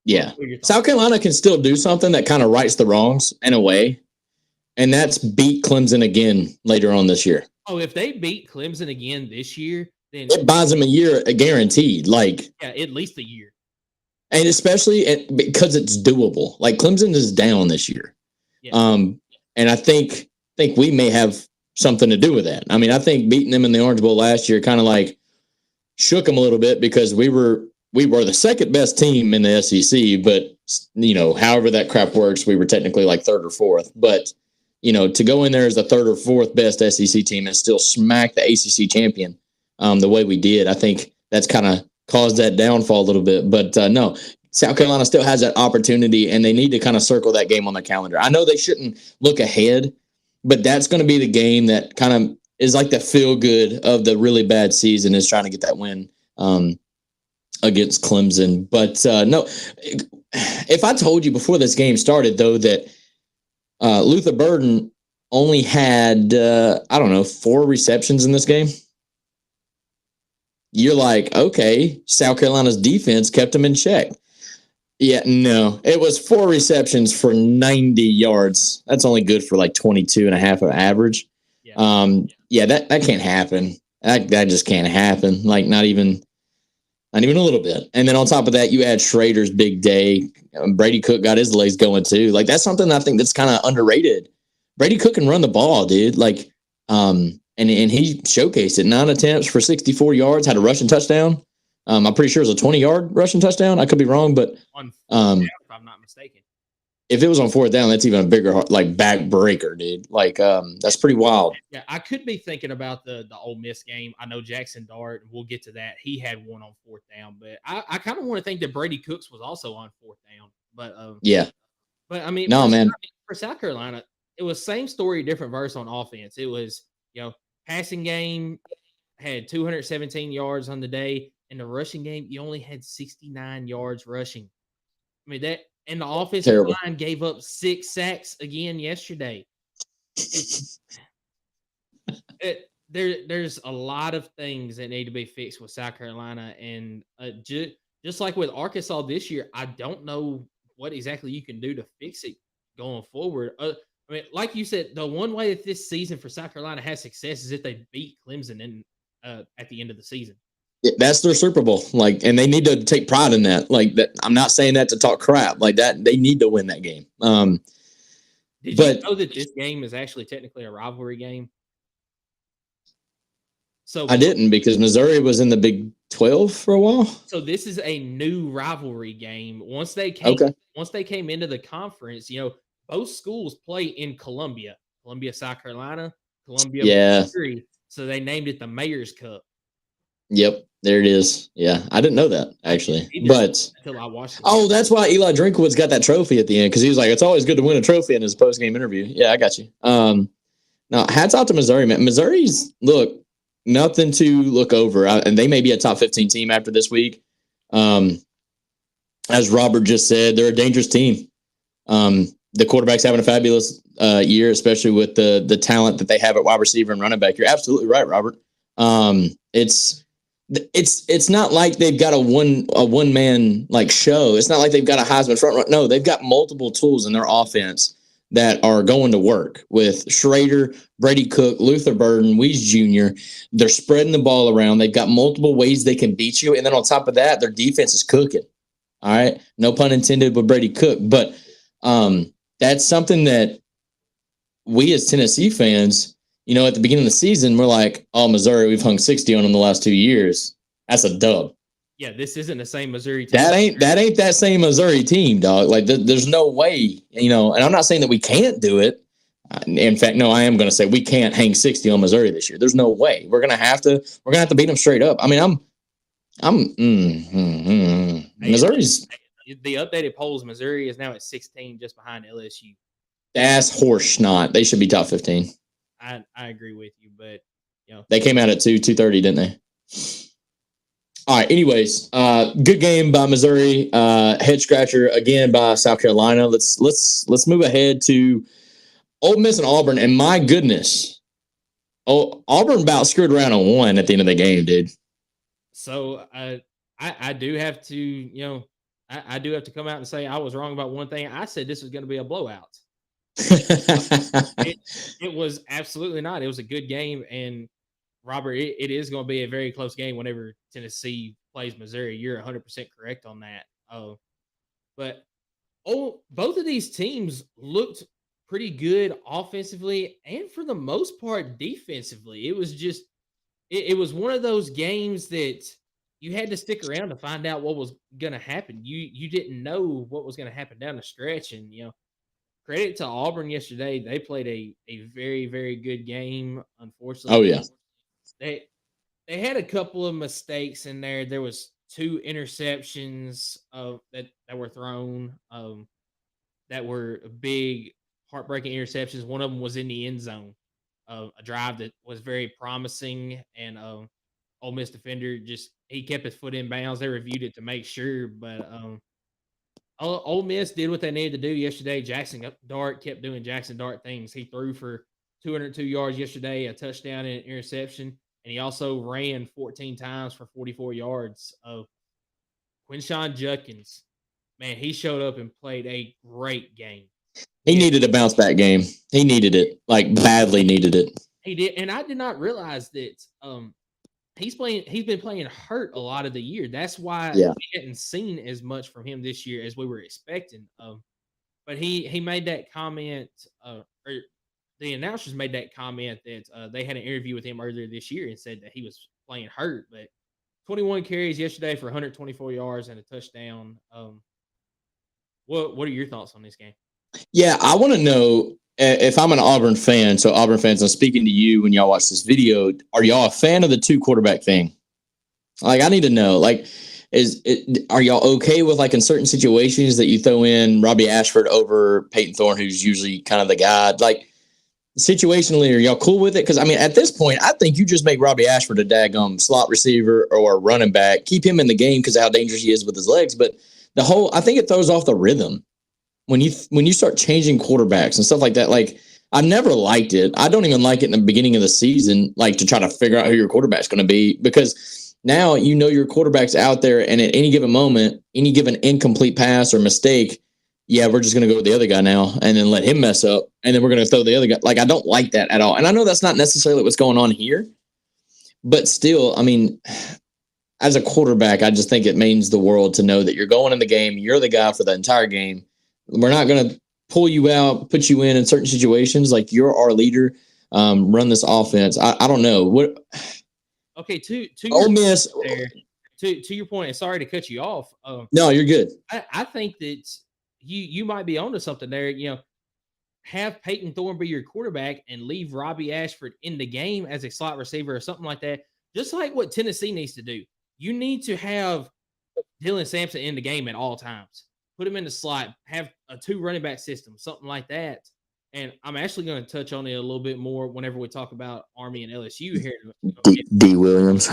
Yeah. South Carolina can still do something that kind of rights the wrongs in a way, and that's beat Clemson again later on this year. Oh, if they beat Clemson again this year, then it buys them a year guaranteed. Like, yeah, at least a year. And especially because it's doable. Like Clemson is down this year. Yeah. And I think we may have something to do with that. I mean, I think beating them in the Orange Bowl last year kind of like shook them a little bit because we were the second best team in the SEC, but however that crap works, we were technically like third or fourth. But to go in there as the third or fourth best SEC team and still smack the ACC champion the way we did, I think that's kind of caused that downfall a little bit. But no, South Carolina still has that opportunity, and they need to kind of circle that game on the calendar. I know they shouldn't look ahead, but that's going to be the game that kind of is like the feel good of the really bad season, is trying to get that win against Clemson. But no, if I told you before this game started, though, that Luther Burden only had, 4 receptions in this game, you're like, okay, South Carolina's defense kept him in check. Yeah, no, it was 4 receptions for 90 yards. That's only good for like 22 and a half of average. Yeah, that can't happen. That just can't happen. Like not even a little bit. And then on top of that, you add Schrader's big day. Brady Cook got his legs going too. Like that's something I think that's kind of underrated. Brady Cook can run the ball, dude. Like, and he showcased it. 9 attempts for 64 yards, had a rushing touchdown. I'm pretty sure it was a 20-yard rushing touchdown. I could be wrong, but on if I'm not mistaken. If it was on 4th down, that's even a bigger like backbreaker, dude. Like that's pretty wild. Yeah, I could be thinking about the Ole Miss game. I know Jackson Dart, and we'll get to that. He had one on 4th down, but I kind of want to think that Brady Cooks was also on 4th down. But yeah, but I mean, no, man. For South Carolina, it was same story, different verse on offense. It was passing game had 217 yards on the day. In the rushing game, you only had 69 yards rushing. I mean that. And the offensive line gave up 6 sacks again yesterday. There's a lot of things that need to be fixed with South Carolina. And just like with Arkansas this year, I don't know what exactly you can do to fix it going forward. I mean, like you said, the one way that this season for South Carolina has success is if they beat Clemson at the end of the season. That's their Super Bowl, like, and they need to take pride in that. Like that, I'm not saying that to talk crap. Like that, they need to win that game. Did you know that this game is actually technically a rivalry game? So I didn't, because Missouri was in the Big 12 for a while. So this is a new rivalry game. Once they came into the conference, both schools play in Columbia, South Carolina, Columbia, Missouri. So they named it the Mayor's Cup. Yep, there it is. Yeah, I didn't know that actually, but until I watched it. Oh, that's why Eli Drinkwitz got that trophy at the end, because he was like, "It's always good to win a trophy" in his post-game interview. Yeah, I got you. Now hats off to Missouri, man. Missouri's nothing to look over, and they may be a top 15 team after this week. As Robert just said, they're a dangerous team. The quarterback's having a fabulous year, especially with the talent that they have at wide receiver and running back. You're absolutely right, Robert. It's not like they've got a one man like show. It's not like they've got a Heisman front run. No, they've got multiple tools in their offense that are going to work with Schrader, Brady Cook, Luther Burden, Wees Jr. They're spreading the ball around. They've got multiple ways they can beat you. And then on top of that, their defense is cooking. All right. No pun intended with Brady Cook. But that's something that we as Tennessee fans, at the beginning of the season, we're like, oh, Missouri, we've hung 60 on them the last 2 years. That's a dub. Yeah, this isn't the same Missouri team. That ain't that same Missouri team, dog. Like, there's no way, and I'm not saying that we can't do it. In fact, no, I am going to say we can't hang 60 on Missouri this year. There's no way. We're gonna have to beat them straight up. I mean, Missouri's. The updated polls, Missouri is now at 16, just behind LSU. That's horse snot. They should be top 15. I agree with you, but they came out at 230, didn't they? All right. Anyways, good game by Missouri. Head scratcher again by South Carolina. Let's move ahead to Ole Miss and Auburn. And my goodness, Auburn about screwed around on one at the end of the game, dude. So I do have to I do have to come out and say I was wrong about one thing. I said this was going to be a blowout. It was absolutely not. It was a good game, and Robert, it is going to be a very close game whenever Tennessee plays Missouri. You're 100% correct on that. But both of these teams looked pretty good offensively and for the most part defensively. It was just it was one of those games that you had to stick around to find out what was going to happen. You didn't know what was going to happen down the stretch, and credit to Auburn yesterday. They played a very very good game. Oh Unfortunately, yeah. they they had a couple of mistakes in there. There was two interceptions that were thrown. That were big, heartbreaking interceptions. One of them was in the end zone of a drive that was very promising, and Ole Miss defender just he kept his foot in bounds. They reviewed it to make sure, but Ole Miss did what they needed to do yesterday. Jackson Dart kept doing Jackson Dart things. He threw for 202 yards yesterday, a touchdown and an interception, and he also ran 14 times for 44 yards. Quinshawn Judkins, man, he showed up and played a great game. He needed a bounce back game. He needed it, like badly needed it. He did, and I did not realize that he's been playing hurt a lot of the year. That's why we hadn't seen as much from him this year as we were expecting. But he made that comment, or the announcers made that comment that they had an interview with him earlier this year and said that he was playing hurt. But 21 carries yesterday for 124 yards and a touchdown. What are your thoughts on this game? Yeah, I want to know if I'm an Auburn fan. So Auburn fans, I'm speaking to you when y'all watch this video. Are y'all a fan of the 2 quarterback thing? Like, I need to know. Like, are y'all okay with, like, in certain situations that you throw in Robbie Ashford over Peyton Thorne, who's usually kind of the guy? Like, situationally, are y'all cool with it? Because I mean, at this point, I think you just make Robbie Ashford a daggum slot receiver or a running back. Keep him in the game because of how dangerous he is with his legs. But I think it throws off the rhythm when you start changing quarterbacks and stuff like that. Like, I've never liked it. I don't even like it in the beginning of the season, like to try to figure out who your quarterback's going to be, because now your quarterback's out there, and at any given moment, any given incomplete pass or mistake, yeah, we're just going to go with the other guy now and then let him mess up, and then we're going to throw the other guy. Like, I don't like that at all. And I know that's not necessarily what's going on here, but still, I mean, as a quarterback, I just think it means the world to know that you're going in the game, you're the guy for the entire game. We're not going to pull you out, put you in certain situations. Like, you're our leader. Run this offense. I don't know what. Okay, to Ole Miss. To your point, and sorry to cut you off. No, you're good. I think that you might be onto something there. Have Peyton Thorne be your quarterback and leave Robbie Ashford in the game as a slot receiver or something like that. Just like what Tennessee needs to do. You need to have Dylan Sampson in the game at all times. Put him in the slot. Have a 2 running back system, something like that. And I'm actually going to touch on it a little bit more whenever we talk about Army and LSU here. D. Williams.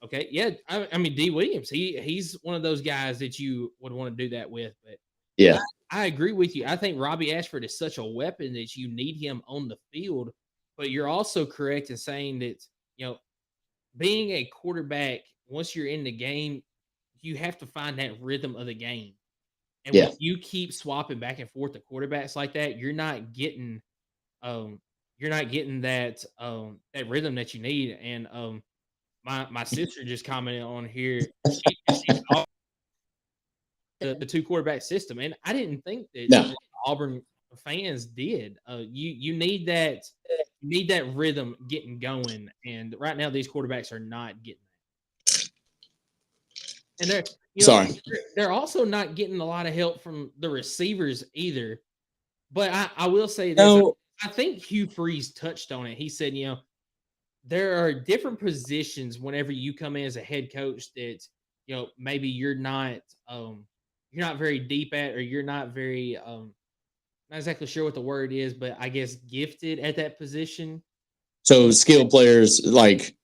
Okay, yeah. I mean, D. Williams, he's one of those guys that you would want to do that with. But yeah, I agree with you. I think Robbie Ashford is such a weapon that you need him on the field. But you're also correct in saying that, being a quarterback, once you're in the game, you have to find that rhythm of the game. And when you keep swapping back and forth the quarterbacks like that, you're not getting that rhythm that you need. And my sister just commented on here, she called the 2 quarterback system, and I didn't think that Auburn fans did. You need that rhythm getting going, and right now these quarterbacks are not getting that. And they're also not getting a lot of help from the receivers either. But I will say this: I think Hugh Freeze touched on it. He said, there are different positions whenever you come in as a head coach that maybe you're not very deep at, or you're not very not exactly sure what the word is, but I guess gifted at that position. So skilled players, like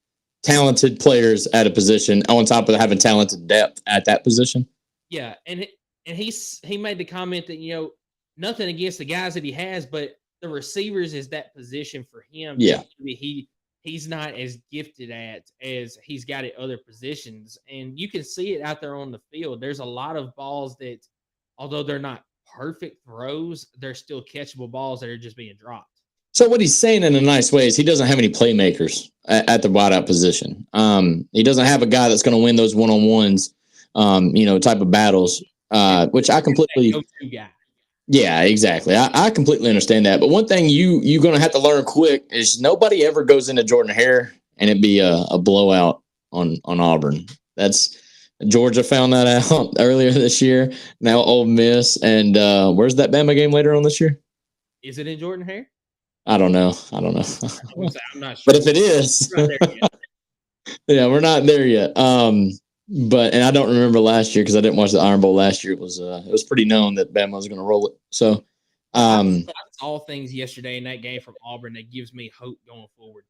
talented players at a position, on top of having talented depth at that position. Yeah, and he made the comment that nothing against the guys that he has, but the receivers is that position for him. Yeah, he's not as gifted at as he's got at other positions, and you can see it out there on the field. There's a lot of balls that, although they're not perfect throws, they're still catchable balls that are just being dropped. So what he's saying in a nice way is he doesn't have any playmakers at the wideout position. He doesn't have a guy that's going to win those one-on-ones type of battles, which I completely. Go-to guy. Yeah, exactly. I completely understand that. But one thing you're going to have to learn quick is nobody ever goes into Jordan Hare and it be a blowout on Auburn. That's Georgia found that out earlier this year. Now Ole Miss, and where's that Bama game later on this year? Is it in Jordan Hare? I don't know. I'm not sure. But if it is, yeah, we're not there yet. But I don't remember last year because I didn't watch the Iron Bowl last year. It was pretty known that Bama was going to roll it. So, I saw things yesterday in that game from Auburn that gives me hope going forward.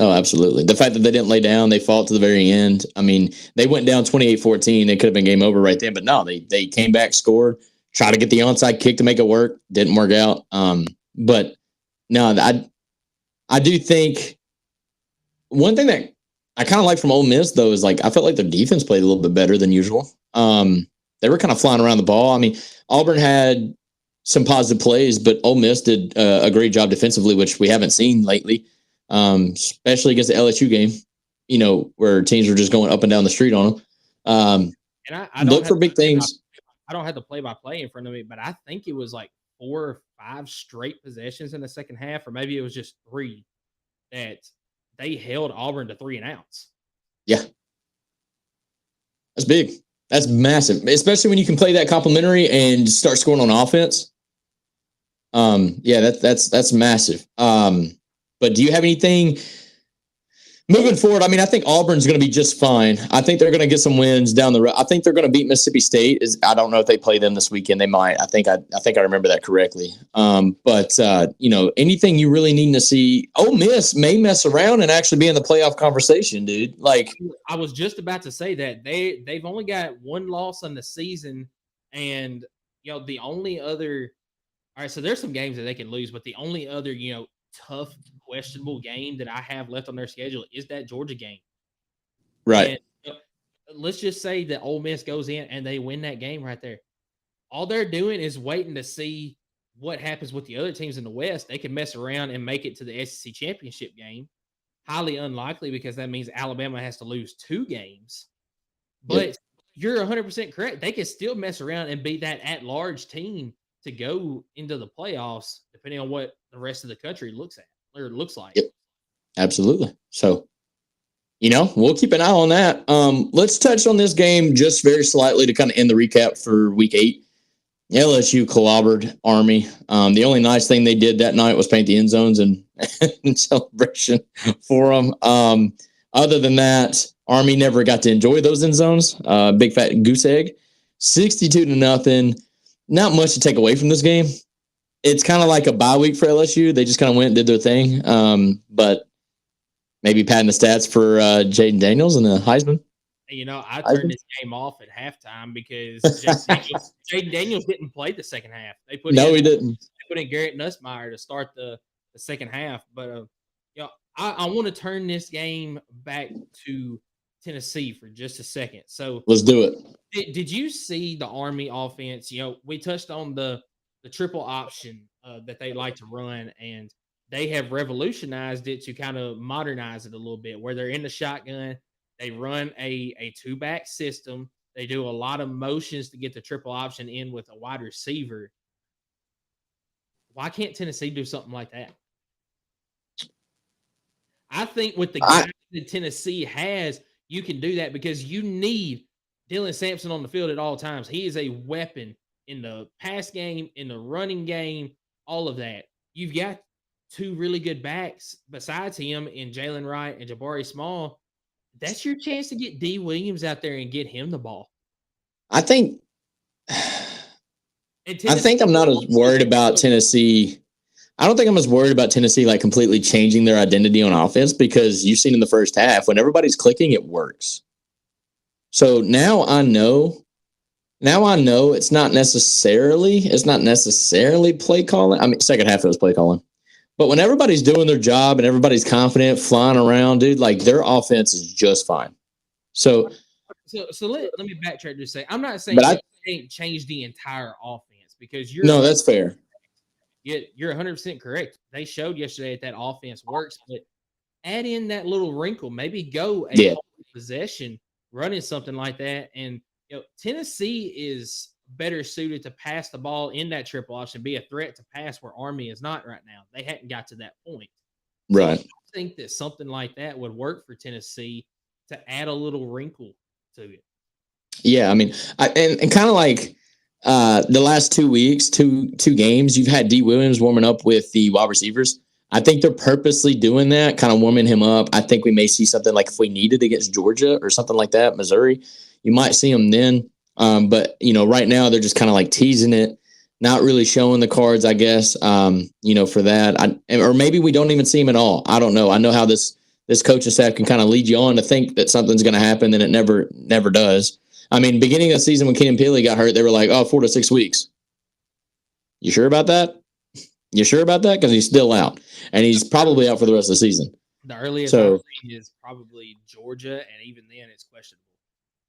Oh, absolutely. The fact that they didn't lay down, they fought to the very end. I mean, they went down 28-14. It could have been game over right then, but no, they came back, scored, tried to get the onside kick to make it work. Didn't work out. But no, I do think one thing that I kind of like from Ole Miss, though, is like I felt like their defense played a little bit better than usual. They were kind of flying around the ball. I mean, Auburn had some positive plays, but Ole Miss did a great job defensively, which we haven't seen lately. Especially against the LSU game, where teams were just going up and down the street on them. And I don't look for big things. I don't have the play-by-play in front of me, but I think it was like 4 or 5 straight possessions in the second half, or maybe it was just 3 that they held Auburn to 3 and outs. Yeah, that's big. That's massive, especially when you can play that complimentary and start scoring on offense. Yeah, that's massive. But do you have anything moving forward? I mean, I think Auburn's going to be just fine. I think they're going to get some wins down the road. I think they're going to beat Mississippi State. I don't know if they play them this weekend. They might. I think I remember that correctly. But anything you really need to see, Ole Miss may mess around and actually be in the playoff conversation, dude. Like I was just about to say that they've only got 1 loss on the season, and the only other. All right, so there's some games that they can lose, but the only other tough, questionable game that I have left on their schedule is that Georgia game. Right. And, let's just say that Ole Miss goes in and they win that game right there. All they're doing is waiting to see what happens with the other teams in the West. They can mess around and make it to the SEC championship game. Highly unlikely because that means Alabama has to lose 2 games. But you're 100% correct. They can still mess around and beat that at-large team to go into the playoffs, depending on what the rest of the country looks like. Yep, absolutely. So, we'll keep an eye on that. Let's touch on this game just very slightly to kind of end the recap for week 8. LSU clobbered Army. The only nice thing they did that night was paint the end zones and celebration for them. Other than that, Army never got to enjoy those end zones. Big fat goose egg. 62-0. Not much to take away from this game. It's kind of like a bye week for LSU. They just kind of went and did their thing. But maybe padding the stats for Jaden Daniels and the Heisman. I turned this game off at halftime because Jaden Daniels didn't play the second half. He didn't. They put in Garrett Nussmeier to start the second half. But I want to turn this game back to Tennessee for just a second. So let's do it. Did you see the Army offense? We touched on the triple option that they like to run, and they have revolutionized it to kind of modernize it a little bit, where they're in the shotgun. They run a 2-back system. They do a lot of motions to get the triple option in with a wide receiver. Why can't Tennessee do something like that? I think with the guys that Tennessee has, you can do that because you need Dylan Sampson on the field at all times. He is a weapon in the pass game, in the running game, all of that. You've got 2 really good backs besides him in Jalen Wright and Jabari Small. That's your chance to get D. Williams out there and get him the ball. I think I'm not as worried about Tennessee. I don't think I'm as worried about Tennessee like completely changing their identity on offense, because you've seen in the first half when everybody's clicking, it works. So now I know it's not necessarily play calling. I mean, second half it was play calling. But when everybody's doing their job and everybody's confident, flying around, dude, like their offense is just fine. So let me backtrack to say, I'm not saying you can't change the entire offense, because that's fair. You're 100% correct. They showed yesterday that offense works, but add in that little wrinkle. Maybe go a possession running something like that, and Tennessee is better suited to pass the ball in that triple option, be a threat to pass where Army is not right now. They hadn't got to that point. So Right. I think that something like that would work for Tennessee to add a little wrinkle to it. Yeah, I mean, and kind of like the last 2 weeks, two games, you've had D Williams warming up with the wide receivers. I think they're purposely doing that, kind of warming him up. I think we may see something like if we needed against Georgia or something like that, Missouri, you might see him then. But right now they're just kind of like teasing it, not really showing the cards, I guess. For that, or maybe we don't even see him at all. I don't know. I know how this coaching staff can kind of lead you on to think that something's going to happen, and it never does. I mean, beginning of the season when Kenyon Pili got hurt, they were like, 4 to 6 weeks. You sure about that? You sure about that? Because he's still out, and he's probably out for the rest of the season. The earliest I've seen is probably Georgia, and even then it's questionable.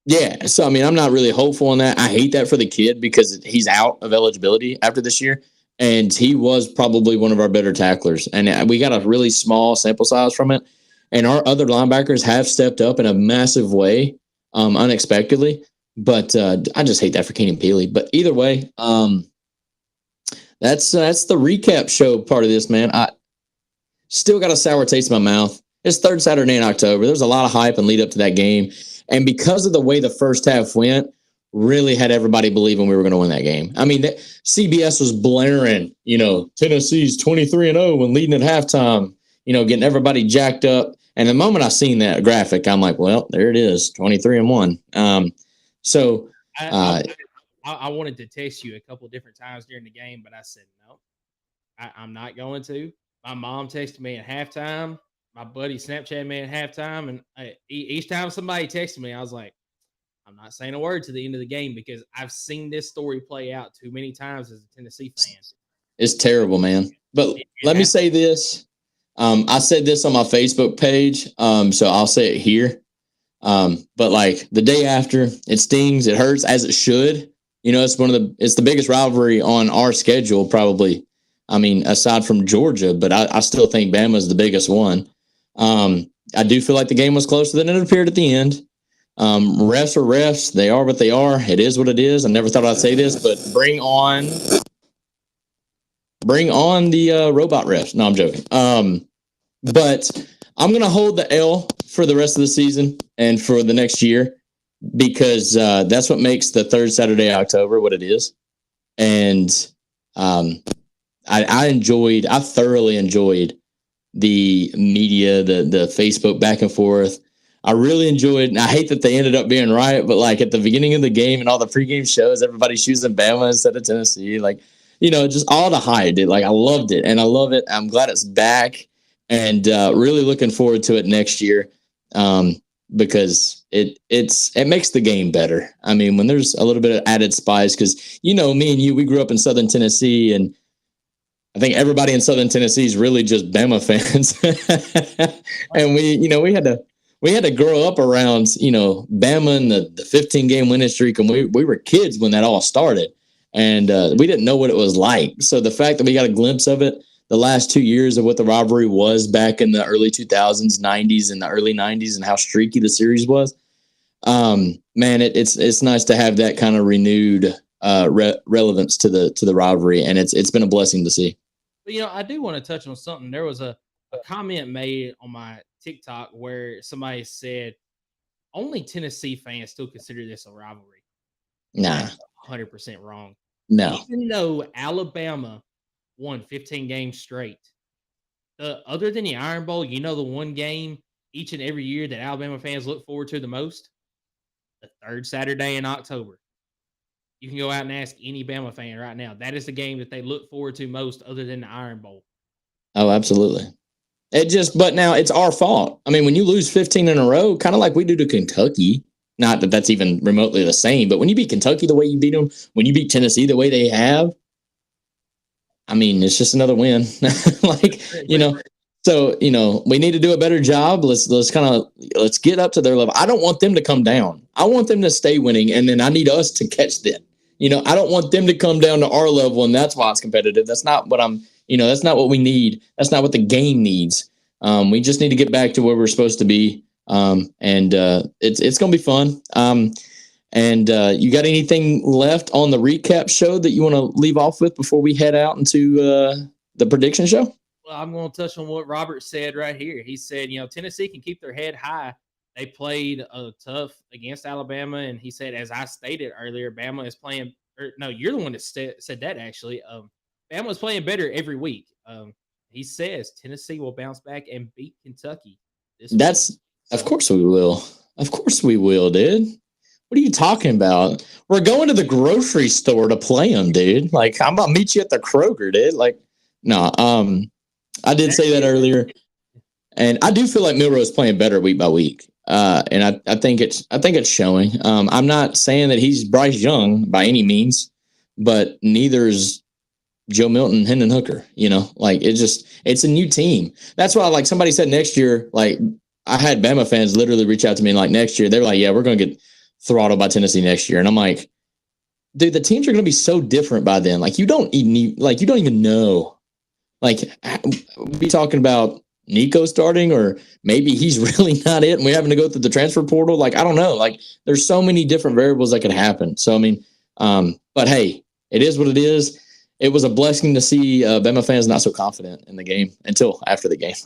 Yeah, so, I mean, I'm not really hopeful on that. I hate that for the kid because he's out of eligibility after this year, and he was probably one of our better tacklers, and we got a really small sample size from it, and our other linebackers have stepped up in a massive way, unexpectedly. But I just hate that for Kenyon Pili. But either way, that's the recap show part of this, man. I still got a sour taste in my mouth. It's third Saturday in October. There's a lot of hype and lead up to that game. And because of the way the first half went, really had everybody believing we were going to win that game. I mean, CBS was blaring, Tennessee's 23-0 when leading at halftime, getting everybody jacked up. And the moment I seen that graphic, I'm like, well, there it is, 23-1. So I wanted to text you a couple of different times during the game, but I said no. I'm not going to. My mom texted me at halftime. My buddy Snapchat me at halftime, and each time somebody texted me, I was like, I'm not saying a word to the end of the game because I've seen this story play out too many times as a Tennessee fan. It's terrible, man. But let me say this. I said this on my Facebook page, so I'll say it here. But like the day after, it stings, it hurts as it should. It's the biggest rivalry on our schedule, probably. I mean, aside from Georgia, but I still think Bama's the biggest one. I do feel like the game was closer than it appeared at the end. Refs are refs. They are what they are. It is what it is. I never thought I'd say this, but bring on the robot refs. No, I'm joking. But I'm going to hold the L for the rest of the season and for the next year because that's what makes the third Saturday of October what it is. And I thoroughly enjoyed the media, the Facebook back and forth. I really enjoyed, and I hate that they ended up being right, but like at the beginning of the game and all the pregame shows, everybody's choosing Bama instead of Tennessee. Like, just all the hype, dude. Like, I loved it, and I love it. I'm glad it's back, and really looking forward to it next year because it makes the game better. I mean, when there's a little bit of added spice, because, me and you, we grew up in Southern Tennessee, and I think everybody in Southern Tennessee is really just Bama fans. And we had to grow up around, Bama and the 15-game winning streak. And we were kids when that all started. And we didn't know what it was like. So the fact that we got a glimpse of it the last 2 years of what the rivalry was back in the early 2000s, 90s, and the early 90s and how streaky the series was, man, it's nice to have that kind of renewed relevance to the rivalry, and it's been a blessing to see. But I do want to touch on something. There was a comment made on my TikTok where somebody said only Tennessee fans still consider this a rivalry. Nah, 100% wrong. No, even though Alabama won 15 games straight, other than the Iron Bowl, the one game each and every year that Alabama fans look forward to the most, the third Saturday in October. You can go out and ask any Bama fan right now. That is the game that they look forward to most other than the Iron Bowl. Oh, absolutely. But now it's our fault. I mean, when you lose 15 in a row, kind of like we do to Kentucky, not that that's even remotely the same, but when you beat Kentucky the way you beat them, when you beat Tennessee the way they have, I mean, it's just another win. So, we need to do a better job. Let's get up to their level. I don't want them to come down. I want them to stay winning, and then I need us to catch them. I don't want them to come down to our level, and that's why it's competitive. That's not what that's not what we need. That's not what the game needs. We just need to get back to where we're supposed to be. And it's going to be fun. And you got anything left on the recap show that you want to leave off with before we head out into the prediction show? Well, I'm going to touch on what Robert said right here. He said, Tennessee can keep their head high. They played tough against Alabama, and he said, as I stated earlier, Bama is playing. No, you're the one that said that actually. Bama is playing better every week. He says Tennessee will bounce back and beat Kentucky this week. Of course we will. Of course we will, dude. What are you talking about? We're going to the grocery store to play them, dude. Like, I'm gonna meet you at the Kroger, dude. Like, no, I did say that earlier, and I do feel like Milroe is playing better week by week, and I think it's showing. I'm not saying that he's Bryce Young by any means, but neither is Joe Milton, Hendon Hooker. Like it's a new team. That's why, like somebody said next year, like I had Bama fans literally reach out to me like next year. They were like, "Yeah, we're going to get throttled by Tennessee next year," and I'm like, "Dude, the teams are going to be so different by then. Like you don't even know." Like, we talking about Nico starting, or maybe he's really not it, and we're having to go through the transfer portal. Like, I don't know. Like, there's so many different variables that could happen. So, I mean, but hey, it is what it is. It was a blessing to see Bama fans not so confident in the game until after the game.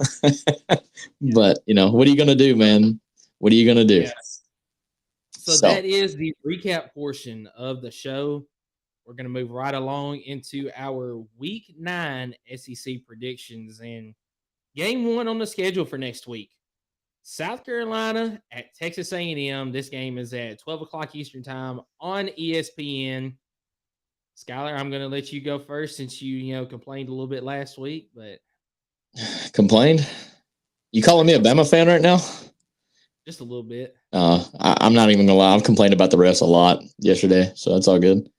But, what are you going to do, man? What are you going to do? Yes. So that is the recap portion of the show. We're going to move right along into our Week 9 SEC predictions. And game 1 on the schedule for next week, South Carolina at Texas A&M. This game is at 12 o'clock Eastern time on ESPN. Skylar, I'm going to let you go first since you complained a little bit last week. But complained? You calling me a Bama fan right now? Just a little bit. I'm not even going to lie. I've complained about the refs a lot yesterday, so that's all good.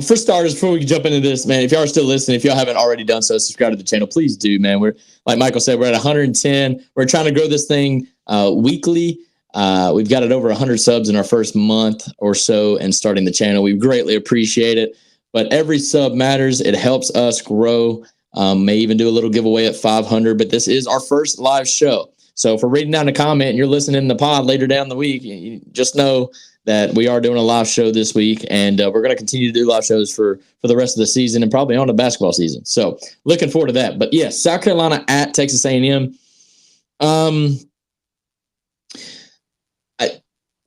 For starters, before we jump into this, man, if y'all are still listening, if y'all haven't already done so, subscribe to the channel. Please do, man. We're, like Michael said, we're at 110. We're trying to grow this thing weekly. We've got it over 100 subs in our first month or so and starting the channel. We greatly appreciate it. But every sub matters. It helps us grow. May even do a little giveaway at 500. But this is our first live show. So if we're reading down the comment and you're listening to the pod later down the week, you just know that we are doing a live show this week, and we're going to continue to do live shows for the rest of the season and probably on the basketball season. So looking forward to that. But yes, South Carolina at Texas A&M.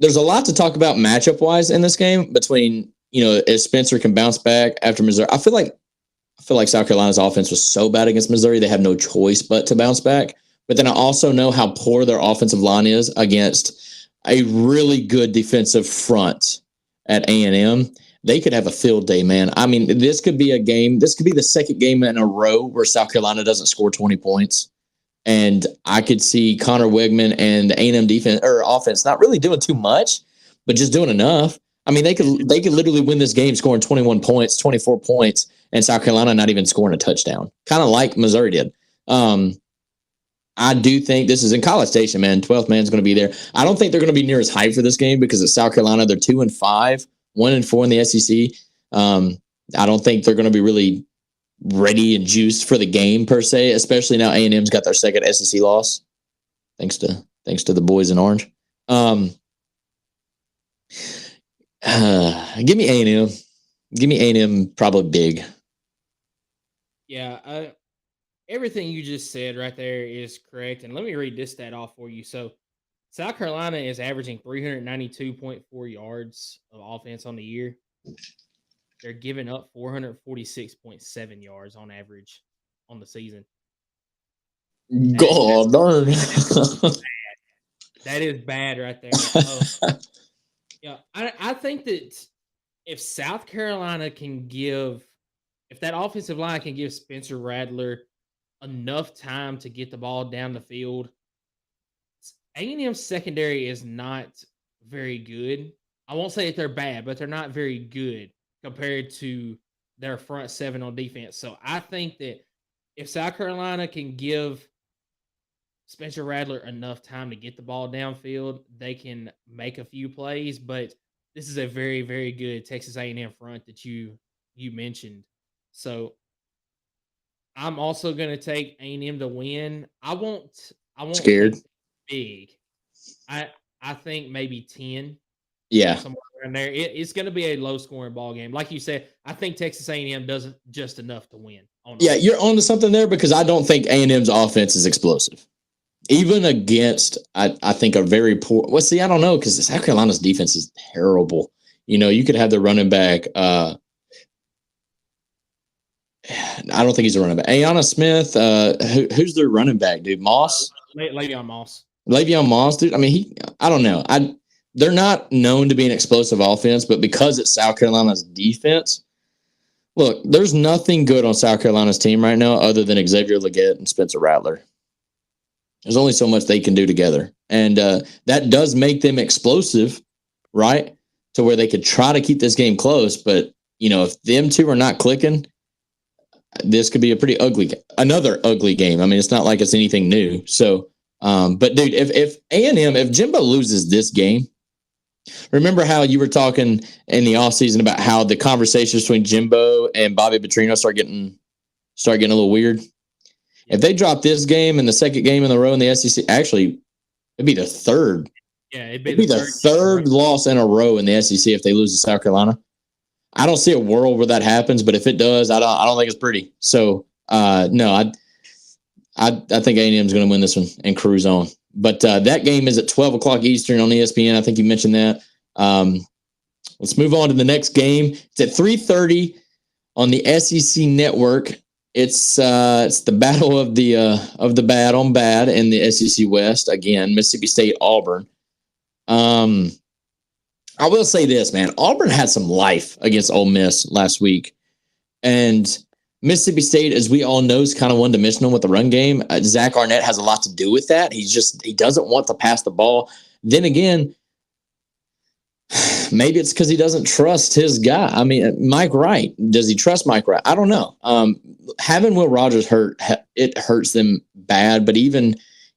There's a lot to talk about matchup wise in this game between, if Spencer can bounce back after Missouri. I feel like South Carolina's offense was so bad against Missouri, they have no choice but to bounce back. But then I also know how poor their offensive line is against a really good defensive front at A&M. They could have a field day, man. I mean, this could be a game. This could be the second game in a row where South Carolina doesn't score 20 points. And I could see Connor Wegman and the A&M defense or offense not really doing too much, but just doing enough. I mean, they could literally win this game scoring 21 points, 24 points, and South Carolina not even scoring a touchdown, kind of like Missouri did. I do think this is in College Station, man. 12th man's going to be there. I don't think they're going to be near as hyped for this game because it's South Carolina. They're 2-5, 1-4 in the SEC. I don't think they're going to be really ready and juiced for the game per se, especially now A&M's got their second SEC loss, thanks to the boys in orange. Give me A&M. Give me A&M probably big. Yeah, everything you just said right there is correct. And let me read this stat off for you. So South Carolina is averaging 392.4 yards of offense on the year. They're giving up 446.7 yards on average on the season. God darn. That is bad right there. I think that if South Carolina if that offensive line can give Spencer Rattler enough time to get the ball down the field, A&M's secondary is not very good. I won't say that they're bad, but they're not very good compared to their front seven on defense. So I think that if South Carolina can give Spencer Rattler enough time to get the ball downfield, they can make a few plays. But this is a very, very good Texas A&M front that you mentioned. So I'm also going to take A&M to win. I won't scared big. I I think maybe 10. Yeah. Somewhere around there. It's going to be a low scoring ball game. Like you said, I think Texas A&M doesn't just enough to win. Yeah, you're onto something there because I don't think A&M's offense is explosive. Even against, I think, a very poor. Well, see, I don't know because South Carolina's defense is terrible. You could have the running back. I don't think he's a running back. Ayanna Smith. Who's their running back, dude? Moss. Le'Veon Moss. Le'Veon Moss, dude. I mean, I don't know. They're not known to be an explosive offense, but because it's South Carolina's defense, look, there's nothing good on South Carolina's team right now other than Xavier Legette and Spencer Rattler. There's only so much they can do together. And that does make them explosive, right? To where they could try to keep this game close. But, if them two are not clicking, this could be another ugly game. I mean, it's not like it's anything new. So, but dude, if A&M, if Jimbo loses this game, remember how you were talking in the offseason about how the conversations between Jimbo and Bobby Petrino start getting a little weird? If they drop this game and the second game in the row in the SEC, actually, it'd be the third. Yeah, it'd be the third loss in a row in the SEC if they lose to South Carolina. I don't see a world where that happens, but if it does, I don't think it's pretty. So, no, I think A&M is going to win this one and cruise on. But that game is at 12 o'clock Eastern on ESPN. I think you mentioned that. Let's move on to the next game. It's at 3:30 on the SEC Network. It's the battle of the bad on bad in the SEC West again. Mississippi State, Auburn. I will say this, man. Auburn had some life against Ole Miss last week, and Mississippi State, as we all know, is kind of one-dimensional with the run game. Zach Arnett has a lot to do with that. He doesn't want to pass the ball. Then again, maybe it's because he doesn't trust his guy. I mean, Mike Wright. Does he trust Mike Wright? I don't know. Having Will Rogers it hurts them bad. But even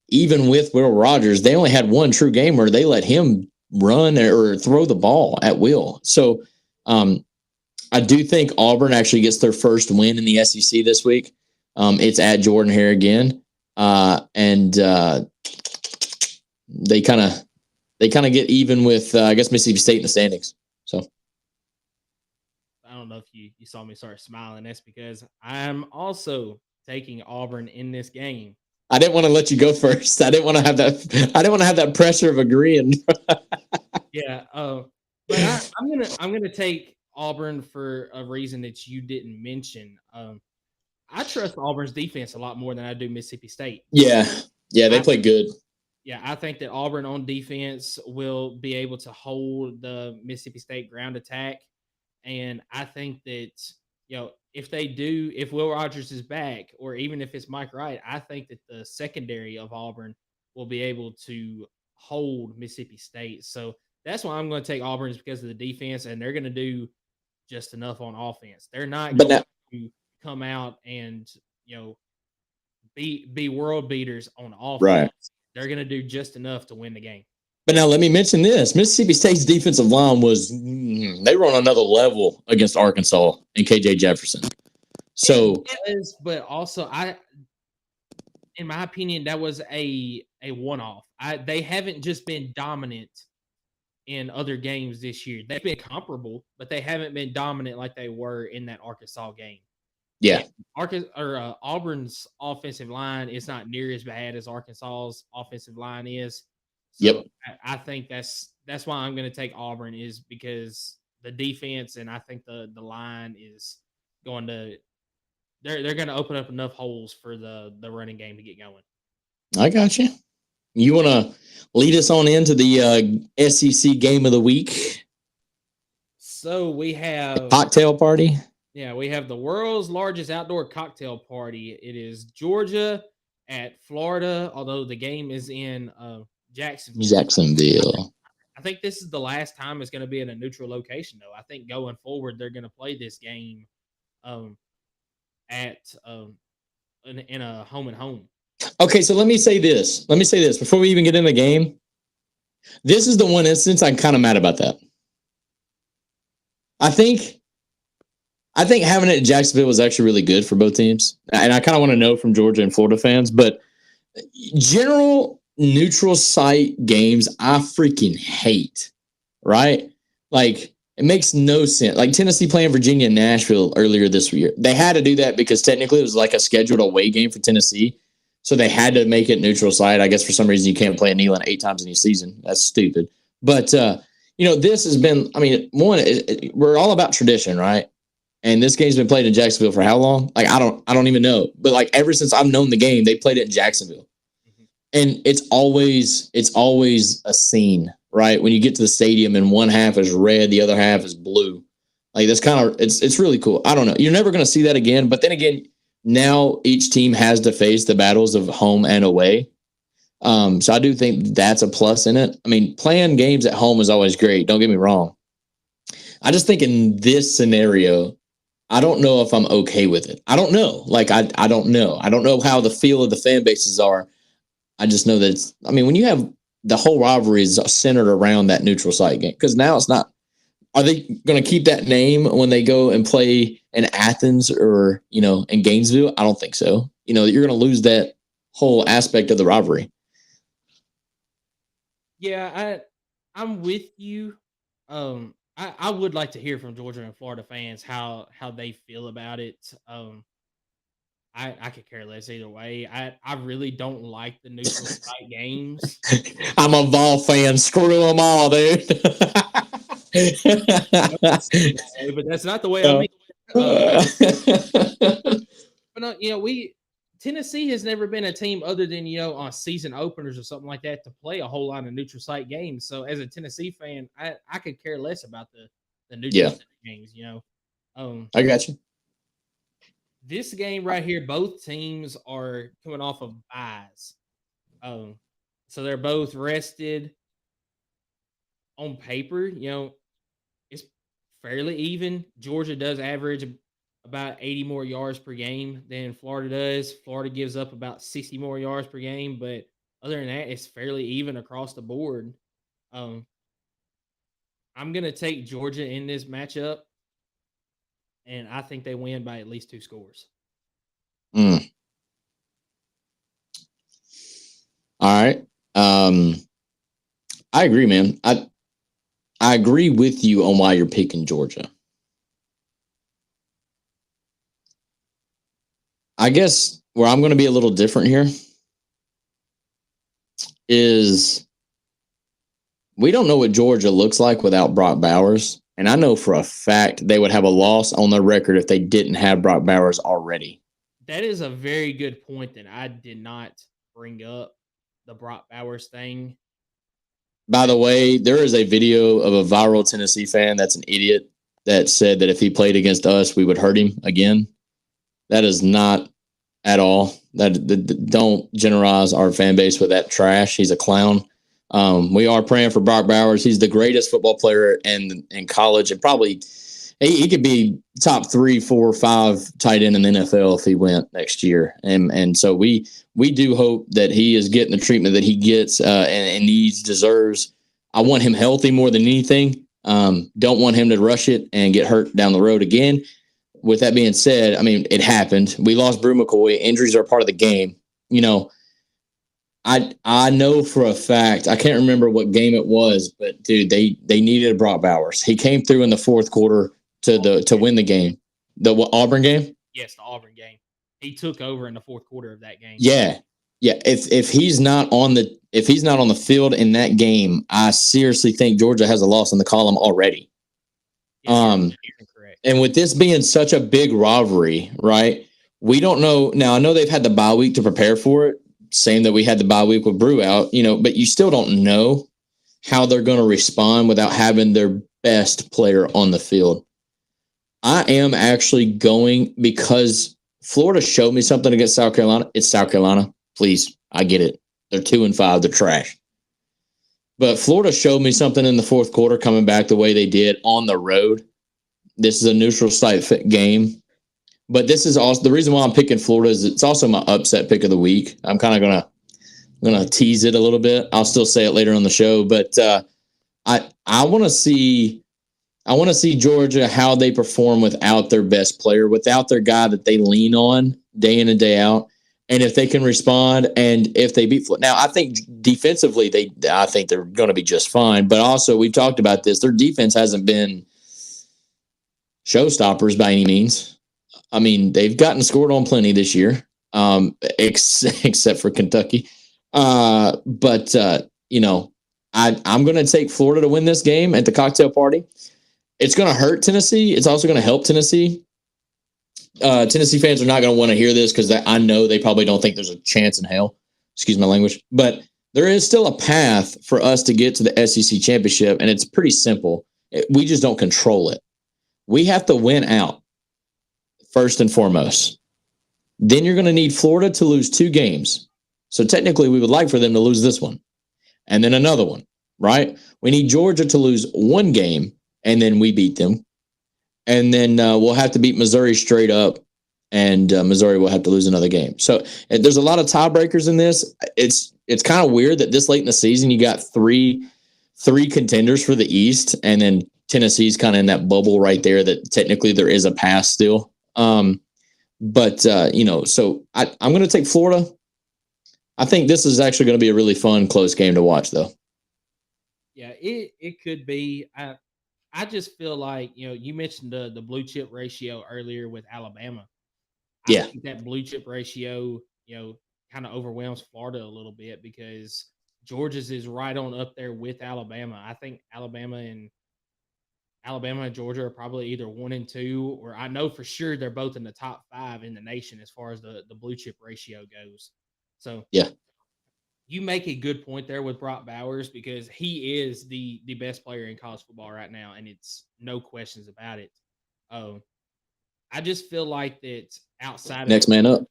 with Will Rogers, they only had one true game where they let him run or throw the ball at will. So I do think Auburn actually gets their first win in the SEC this week. It's at Jordan Hare again. And they kind of get even with, I guess, Mississippi State in the standings. So I don't know if you saw me start smiling. That's because I'm also taking Auburn in this game. I didn't want to let you go first. I didn't want to have that pressure of agreeing. Yeah. But I'm gonna take Auburn for a reason that you didn't mention. I trust Auburn's defense a lot more than I do Mississippi State. Yeah, they play good. Yeah, I think that Auburn on defense will be able to hold the Mississippi State ground attack. And I think that, if Will Rogers is back, or even if it's Mike Wright, I think that the secondary of Auburn will be able to hold Mississippi State. So that's why I'm going to take Auburn, is because of the defense, and they're going to do just enough on offense. They're not going to come out and, be world beaters on offense. Right. They're going to do just enough to win the game. But now let me mention this. Mississippi State's defensive line they were on another level against Arkansas and KJ Jefferson. So it is, but also in my opinion, that was a one-off. They haven't just been dominant in other games this year. They've been comparable, but they haven't been dominant like they were in that Arkansas game. Yeah. Auburn's offensive line is not near as bad as Arkansas's offensive line is. So yep. I think that's why I'm going to take Auburn, is because the defense, and I think the line is going to they're going to open up enough holes for the running game to get going. I got you. You want to lead us on into the SEC game of the week? So we have the cocktail party. Yeah, we have the world's largest outdoor cocktail party. It is Georgia at Florida, although the game is in Jacksonville. I think this is the last time it's going to be in a neutral location, though. I think going forward, they're going to play this game in a home and home. Okay, so let me say this before we even get in the game. This is the one instance I'm kind of mad about that. I think having it in Jacksonville was actually really good for both teams. And I kind of want to know from Georgia and Florida fans, but general neutral site games I freaking hate, right? Like, it makes no sense. Like Tennessee playing Virginia and Nashville earlier this year. They had to do that because technically it was like a scheduled away game for Tennessee. So they had to make it neutral site. I guess for some reason you can't play at Neyland 8 times in a season. That's stupid. But, this has been, we're all about tradition, right? And this game's been played in Jacksonville for how long? Like, I don't even know. But like ever since I've known the game, they played it in Jacksonville. And it's always a scene, right? When you get to the stadium and one half is red, the other half is blue. Like that's kind of it's really cool. I don't know. You're never going to see that again. But then again, now each team has to face the battles of home and away. So I do think that's a plus in it. I mean, playing games at home is always great. Don't get me wrong. I just think in this scenario, I don't know if I'm okay with it. I don't know. Like, I don't know. I don't know how the feel of the fan bases are. I just know that when you have the whole rivalry is centered around that neutral site game, because now it's not. Are they going to keep that name when they go and play in Athens or, in Gainesville? I don't think so. You're going to lose that whole aspect of the rivalry. Yeah, I'm with you. I would like to hear from Georgia and Florida fans how they feel about it. I could care less either way. I really don't like the neutral site games. I'm a Vol fan. Screw them all, dude. But that's not the way I mean. But no, Tennessee has never been a team other than on season openers or something like that to play a whole lot of neutral site games. So as a Tennessee fan, I could care less about the neutral site games. I got you. This game right here, both teams are coming off of byes. So they're both rested. On paper, it's fairly even. Georgia does average about 80 more yards per game than Florida does. Florida gives up about 60 more yards per game, but other than that, it's fairly even across the board. I'm going to take Georgia in this matchup, and I think they win by at least 2 scores. All right. I agree, man. I agree with you on why you're picking Georgia. I guess where I'm going to be a little different here is we don't know what Georgia looks like without Brock Bowers. And I know for a fact they would have a loss on their record if they didn't have Brock Bowers already. That is a very good point that I did not bring up, the Brock Bowers thing. By the way, there is a video of a viral Tennessee fan that's an idiot that said that if he played against us, we would hurt him again. That is not at all. Don't generalize our fan base with that trash. He's a clown. We are praying for Brock Bowers. He's the greatest football player in college, and probably he could be top 3, 4, 5 tight end in the NFL if he went next year. And so we do hope that he is getting the treatment that he gets and needs, deserves. I want him healthy more than anything. Don't want him to rush it and get hurt down the road again. With that being said, it happened. We lost Brew McCoy. Injuries are part of the game. I know for a fact, I can't remember what game it was, but dude, they needed Brock Bowers. He came through in the fourth quarter to win the game. The Auburn game? Yes, the Auburn game. He took over in the fourth quarter of that game. Yeah. If he's not on the field in that game, I seriously think Georgia has a loss in the column already. Yes, correct. And with this being such a big rivalry, right? We don't know. Now I know they've had the bye week to prepare for it. Same that we had the bye week with Brew out, but you still don't know how they're going to respond without having their best player on the field. I am actually going because Florida showed me something against South Carolina. It's South Carolina. Please, I get it. They're 2-5. They're trash. But Florida showed me something in the fourth quarter coming back the way they did on the road. This is a neutral site game. But this is also the reason why I'm picking Florida is it's also my upset pick of the week. I'm kind of gonna tease it a little bit. I'll still say it later on the show, but I want to see Georgia how they perform without their best player, without their guy that they lean on day in and day out. And if they can respond, and if they beat Florida, now I think defensively I think they're going to be just fine. But also, we've talked about this. Their defense hasn't been showstoppers by any means. I mean, they've gotten scored on plenty this year, except for Kentucky. But I'm going to take Florida to win this game at the cocktail party. It's going to hurt Tennessee. It's also going to help Tennessee. Tennessee fans are not going to want to hear this because I know they probably don't think there's a chance in hell. Excuse my language. But there is still a path for us to get to the SEC championship, and it's pretty simple. We just don't control it. We have to win out first and foremost. Then you're going to need Florida to lose 2 games. So technically, we would like for them to lose this one and then another one, right? We need Georgia to lose 1 game, and then we beat them. And then we'll have to beat Missouri straight up, and Missouri will have to lose another game. So there's a lot of tiebreakers in this. It's kind of weird that this late in the season you got three contenders for the East, and then Tennessee's kind of in that bubble right there that technically there is a pass still. So I'm going to take Florida. I think this is actually going to be a really fun, close game to watch, though. Yeah, it could be. I just feel like, you mentioned the blue chip ratio earlier with Alabama. I think that blue chip ratio, kind of overwhelms Florida a little bit because Georgia's is right on up there with Alabama. I think Alabama and Georgia are probably either 1 and 2, or I know for sure they're both in the top 5 in the nation as far as the blue chip ratio goes. So yeah. You make a good point there with Brock Bowers because he is the best player in college football right now, and it's no questions about it. I just feel like that outside next man up.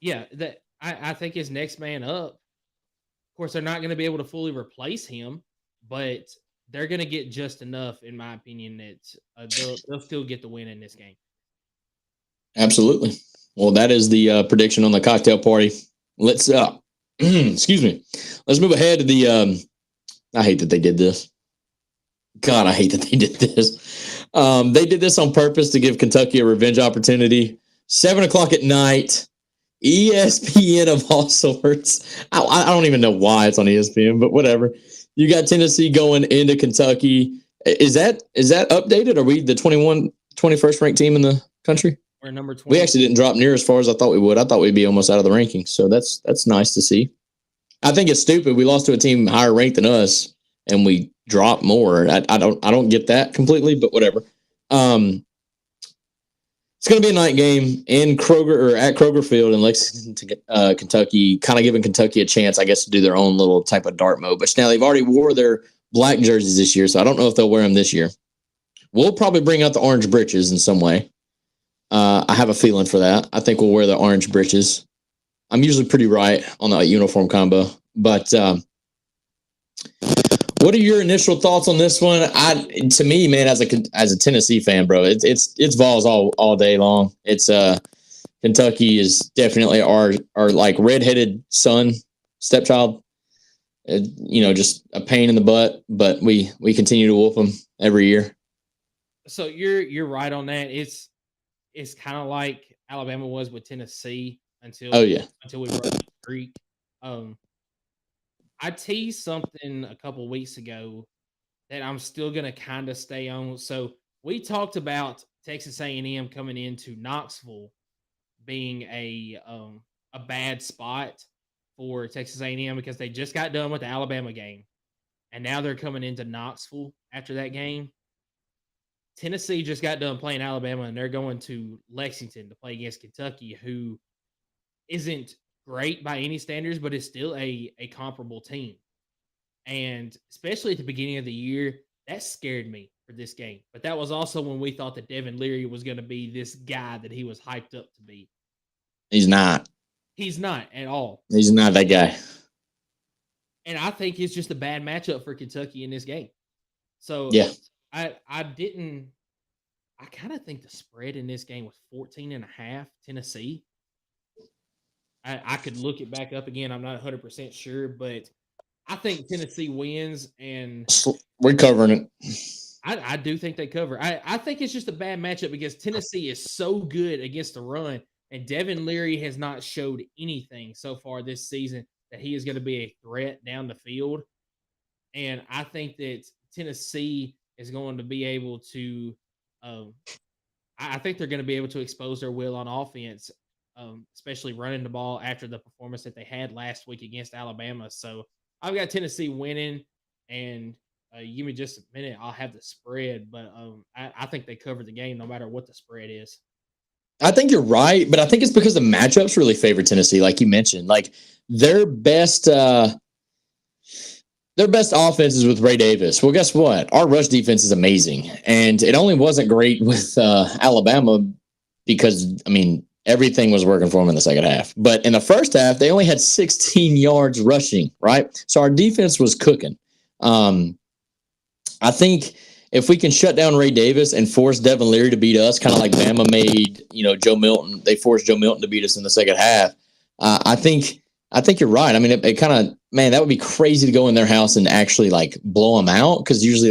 Yeah, that I think his next man up. Of course, they're not going to be able to fully replace him, but they're going to get just enough, in my opinion, that they'll still get the win in this game. Absolutely. Well, that is the prediction on the cocktail party. Let's excuse me. Let's move ahead to the. I hate that they did this. God, I hate that they did this. They did this on purpose to give Kentucky a revenge opportunity. 7:00 at night, ESPN of all sorts. I don't even know why it's on ESPN, but whatever. You got Tennessee going into Kentucky. Is that updated? Are we the 21st ranked team in the country? We're number 20. We actually didn't drop near as far as I thought we would. I thought we'd be almost out of the rankings. So that's nice to see. I think it's stupid. We lost to a team higher ranked than us, and we dropped more. I don't get that completely, but whatever. It's going to be a night game in Kroger or at Kroger Field in Lexington, Kentucky, kind of giving Kentucky a chance, I guess, to do their own little type of dart mode. But now they've already wore their black jerseys this year, so I don't know if they'll wear them this year. We'll probably bring out the orange breeches in some way. I have a feeling for that. I think we'll wear the orange breeches. I'm usually pretty right on the uniform combo. But what are your initial thoughts on this one? To me, man, as a Tennessee fan, bro, it's Vols all day long. It's Kentucky is definitely our like redheaded son, stepchild. Just a pain in the butt, but we continue to whoop them every year. So you're right on that. It's kind of like Alabama was with Tennessee until we broke the streak. I teased something a couple weeks ago that I'm still going to kind of stay on. So we talked about Texas A&M coming into Knoxville being a bad spot for Texas A&M because they just got done with the Alabama game, and now they're coming into Knoxville after that game. Tennessee just got done playing Alabama, and they're going to Lexington to play against Kentucky, who isn't great by any standards, but is still a comparable team. And especially at the beginning of the year, that scared me for this game. But that was also when we thought that Devin Leary was going to be this guy that he was hyped up to be. He's not. He's not at all. He's not that guy. And I think it's just a bad matchup for Kentucky in this game. So yeah. I kind of think the spread in this game was 14.5 Tennessee. I could look it back up again. I'm not 100% sure, but I think Tennessee wins, and we're covering it. I do think they cover. I think it's just a bad matchup because Tennessee is so good against the run, And Devin Leary has not showed anything so far this season that he is going to be a threat down the field. And I think that Tennessee is going to be able to, I think they're going to be able to expose their will on offense, especially running the ball after the performance that they had last week against Alabama. So I've got Tennessee winning, and give me just a minute, I'll have the spread, but I think they cover the game no matter what the spread is. I think you're right, but I think it's because the matchups really favor Tennessee, like you mentioned. Like their best offense is with Ray Davis. Well, guess what? Our rush defense is amazing, and it only wasn't great with Alabama because, I mean, everything was working for them in the second half. But in the first half, they only had 16 yards rushing, right? So our defense was cooking. I think if we can shut down Ray Davis and force Devin Leary to beat us, kind of like Bama made, Joe Milton, they forced Joe Milton to beat us in the second half. I think you're right. I mean, it kind of, man, that would be crazy to go in their house and actually like blow them out, because usually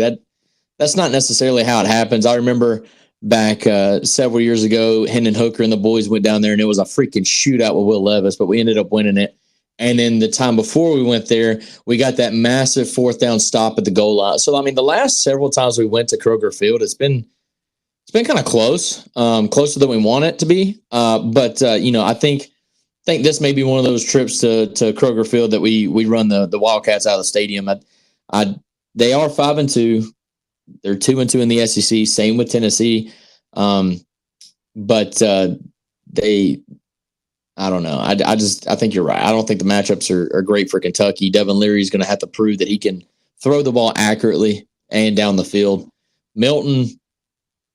that's not necessarily how it happens. I remember back several years ago, Hendon Hooker and the boys went down there and it was a freaking shootout with Will Levis, but we ended up winning it. And then the time before we went there, we got that massive fourth down stop at the goal line. So, I mean, the last several times we went to Kroger Field, it's been kind of close, closer than we want it to be. But I think this may be one of those trips to Kroger Field that we run the Wildcats out of the stadium. They are 5-2. They're 2-2 in the SEC. Same with Tennessee. But I don't know. I think you're right. I don't think the matchups are great for Kentucky. Devin Leary is going to have to prove that he can throw the ball accurately and down the field. Milton,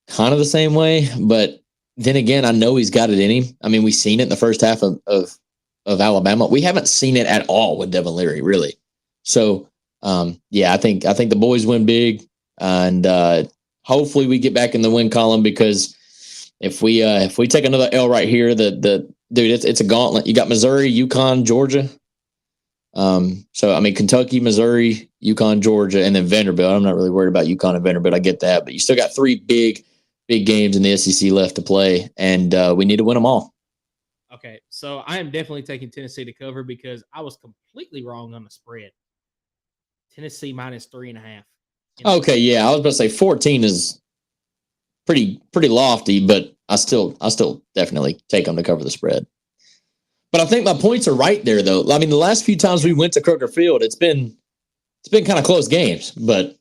kind of the same way, but then again, I know he's got it in him. I mean, we've seen it in the first half of Alabama. We haven't seen it at all with Devin Leary, really. So, I think the boys win big, and hopefully we get back in the win column, because if we take another L right here, dude, it's a gauntlet. You got Missouri, UConn, Georgia. So I mean, Kentucky, Missouri, UConn, Georgia, and then Vanderbilt. I'm not really worried about UConn and Vanderbilt. I get that, but you still got 3 big games in the SEC left to play, and we need to win them all. Okay, so I am definitely taking Tennessee to cover because I was completely wrong on the spread. Tennessee minus 3.5. Okay, yeah, I was about to say 14 is pretty lofty, but I still definitely take them to cover the spread. But I think my points are right there, though. I mean, the last few times we went to Kroger Field, it's been kind of close games, but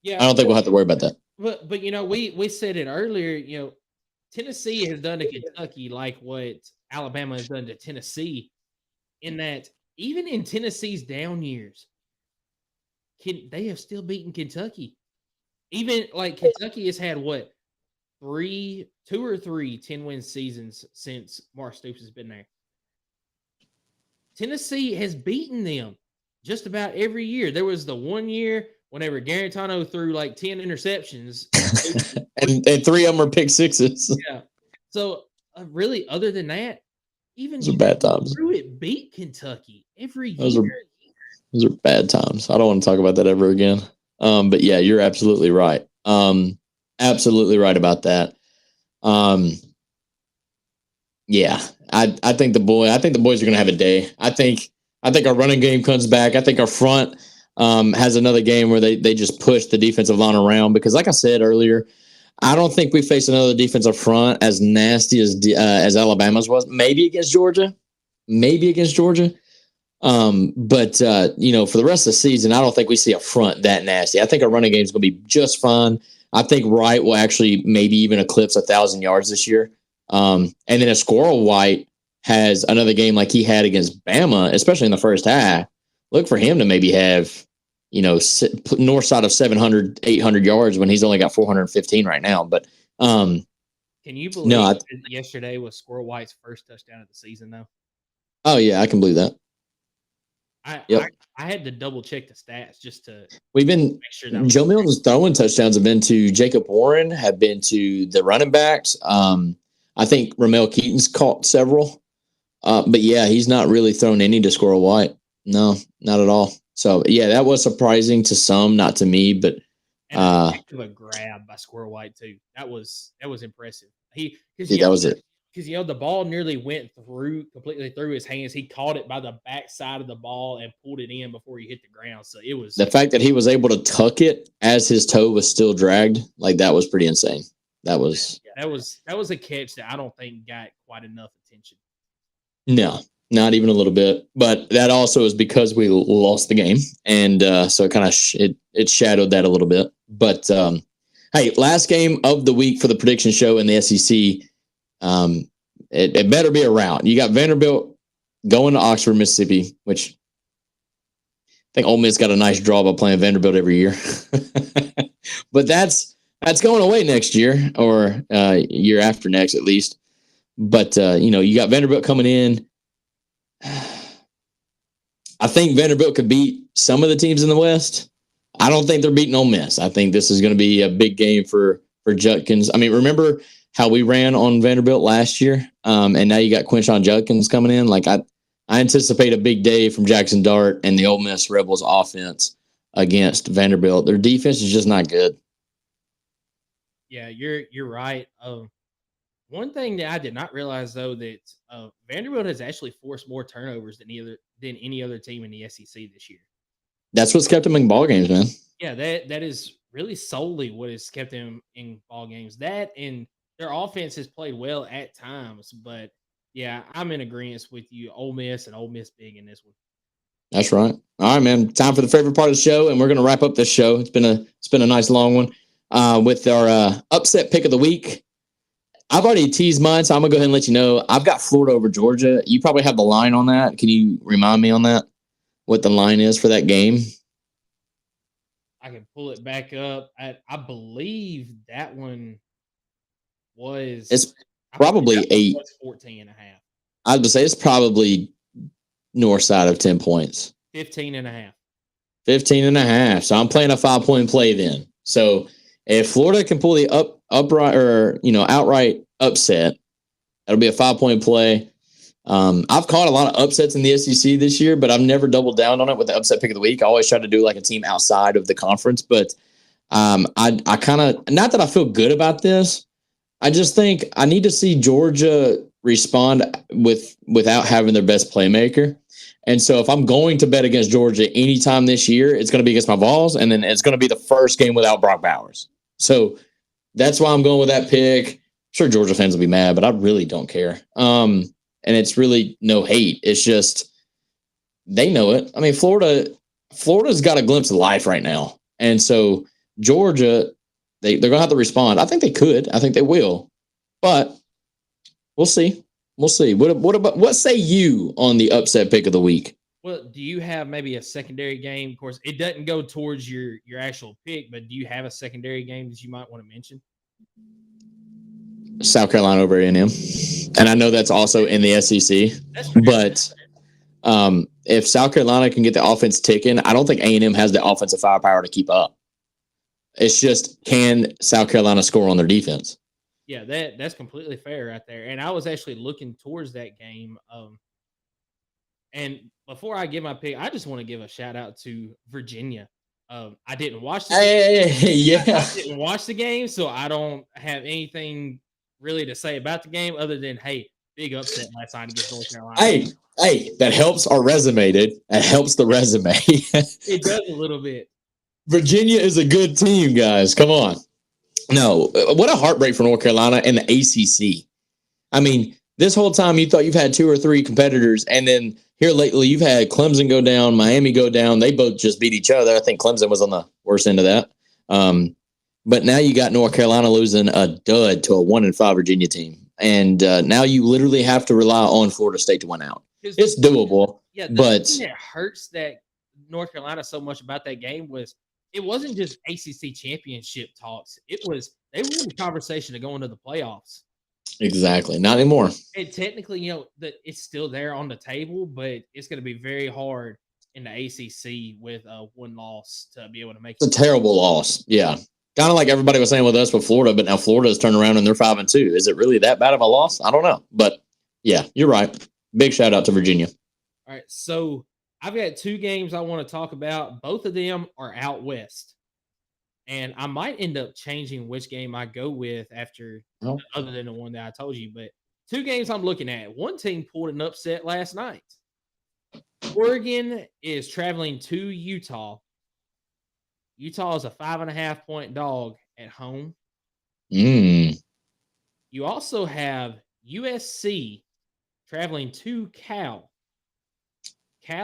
yeah, I don't think we'll have to worry about that. But we said it earlier. Tennessee has done to Kentucky like what Alabama has done to Tennessee, in that even in Tennessee's down years, they have still beaten Kentucky. Even like Kentucky has had what, 2 or 3 10-win seasons since Mark Stoops has been there. Tennessee has beaten them just about every year. There was the one year whenever Garantano threw like 10 interceptions. and 3 of them are pick sixes. Yeah. So really, other than that, even those are bad times. It beat Kentucky every year. Those are bad times. I don't want to talk about that ever again. But yeah, you're absolutely right. Absolutely right about that. Yeah, I think the boys are going to have a day. I think our running game comes back. I think our front has another game where they just push the defensive line around, because like I said earlier, I don't think we face another defensive front as nasty as Alabama's was. Maybe against Georgia. But for the rest of the season, I don't think we see a front that nasty. I think our running game is going to be just fine. I think Wright will actually maybe even eclipse 1,000 yards this year. And then if Squirrel White has another game like he had against Bama, especially in the first half, look for him to maybe have, north side of 700, 800 yards when he's only got 415 right now. But can you believe yesterday was Squirrel White's first touchdown of the season, though? Oh, yeah, I can believe that. I had to double check the stats just to. Make sure that Joe Milton's throwing touchdowns have been to Jacob Warren, have been to the running backs. I think Ramel Keaton's caught several, but yeah, he's not really thrown any to Squirrel White. No, not at all. So yeah, that was surprising to some, not to me, but a grab by Squirrel White too. That was impressive. Dude, that was it. Because the ball nearly went completely through his hands. He caught it by the back side of the ball and pulled it in before he hit the ground. So it was the fact that he was able to tuck it as his toe was still dragged. Like, that was pretty insane. That was a catch that I don't think got quite enough attention. No, not even a little bit. But that also is because we lost the game, and so it kind of it shadowed that a little bit. But hey, last game of the week for the prediction show in the SEC. It better be a rout. You got Vanderbilt going to Oxford, Mississippi, which I think Ole Miss got a nice draw by playing Vanderbilt every year. But that's going away next year, or year after next at least. But you got Vanderbilt coming in. I think Vanderbilt could beat some of the teams in the West. I don't think they're beating Ole Miss. I think this is going to be a big game for Judkins. I mean, remember how we ran on Vanderbilt last year, and now you got Quinshon Judkins coming in. Like, I anticipate a big day from Jackson Dart and the Ole Miss Rebels offense against Vanderbilt. Their defense is just not good. Yeah, you're right. One thing that I did not realize, though, that Vanderbilt has actually forced more turnovers than any other team in the SEC this year. That's what's kept them in ball games, man. Yeah, that is really solely what has kept them in ball games. That, and their offense has played well at times, but yeah, I'm in agreement with you. Ole Miss big in this one. That's right. All right, man. Time for the favorite part of the show, and we're going to wrap up this show. It's been a nice long one with our upset pick of the week. I've already teased mine, so I'm going to go ahead and let you know. I've got Florida over Georgia. You probably have the line on that. Can you remind me on that, what the line is for that game? I can pull it back up. I believe that one was... It's probably 8. 14 and a half. I would say it's probably north side of 10 points. 15 and a half. 15 and a half. So I'm playing a 5-point play then. So if Florida can pull the upright or outright upset, that'll be a 5-point play. I've caught a lot of upsets in the SEC this year, but I've never doubled down on it with the upset pick of the week. I always try to do like a team outside of the conference, but I kind of, not that I feel good about this. I just think I need to see Georgia respond without having their best playmaker. And so if I'm going to bet against Georgia anytime this year, it's going to be against my Vols, and then it's going to be the first game without Brock Bowers. So that's why I'm going with that pick. I'm sure Georgia fans will be mad, but I really don't care. And it's really no hate. It's just they know it. I mean, Florida's got a glimpse of life right now. And so Georgia, they're going to have to respond. I think they could. I think they will. But we'll see. We'll see. What say you on the upset pick of the week? Well, do you have maybe a secondary game? Of course, it doesn't go towards your actual pick, but do you have a secondary game that you might want to mention? South Carolina over A&M. And I know that's also in the SEC. But if South Carolina can get the offense ticking, I don't think A&M has the offensive firepower to keep up. It's just, can South Carolina score on their defense? Yeah, that's completely fair right there. And I was actually looking towards that game. And before I give my pick, I just want to give a shout out to Virginia. I didn't watch the game. I didn't watch the game, so I don't have anything really to say about the game other than, hey, big upset last night against North Carolina. Hey, that helps our resume, dude. That helps the resume. It does a little bit. Virginia is a good team, guys. Come on. No, what a heartbreak for North Carolina and the ACC. I mean, this whole time you thought you've had 2 or 3 competitors, and then here lately you've had Clemson go down, Miami go down. They both just beat each other. I think Clemson was on the worst end of that. But now you got North Carolina losing a dud to a 1-5 Virginia team. And now you literally have to rely on Florida State to win out. It's doable. Yeah, but thing that hurts that North Carolina so much about that game was it wasn't just ACC championship talks. They were in the conversation to go into the playoffs. Exactly. Not anymore. And technically, it's still there on the table, but it's going to be very hard in the ACC with one loss to be able to make it. It's a terrible loss. Yeah. Kind of like everybody was saying with us with Florida, but now Florida's turned around and they're 5-2. Is it really that bad of a loss? I don't know. But yeah, you're right. Big shout out to Virginia. All right. So I've got 2 games I want to talk about. Both of them are out west. And I might end up changing which game I go with after, Oh. other than the one that I told you. But 2 games I'm looking at. One team pulled an upset last night. Oregon is traveling to Utah. Utah is a 5.5-point dog at home. Mm. You also have USC traveling to Cal.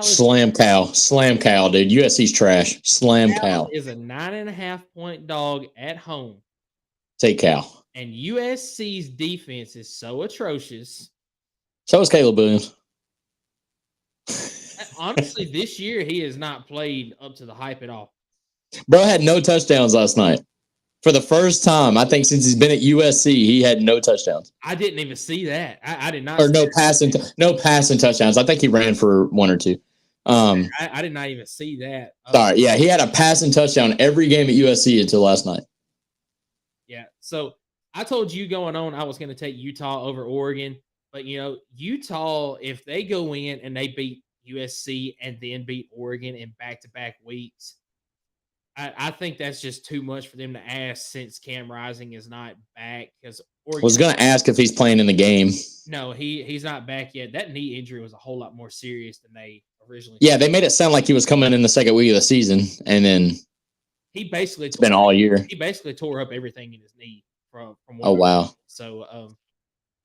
Slam Cal, dude. USC's trash. Slam Cal. Is a 9.5-point dog at home. Take Cal. And USC's defense is so atrocious. So is Caleb Williams. Honestly, this year he has not played up to the hype at all. Bro had no touchdowns last night. For the first time, I think since he's been at USC, he had no touchdowns. I didn't even see that. I did not. Or no passing touchdowns. I think he ran for 1 or 2. I did not even see that. Sorry, yeah, he had a passing touchdown every game at USC until last night. Yeah, so I told you going on I was going to take Utah over Oregon, but Utah, if they go in and they beat USC and then beat Oregon in back-to-back weeks, I think that's just too much for them to ask since Cam Rising is not back. Because I was going to ask if he's playing in the game. No, he's not back yet. That knee injury was a whole lot more serious than they originally. Yeah, they made it sound like he was coming in the second week of the season, and then he basically it's been all year. He basically tore up everything in his knee from. Oh wow! So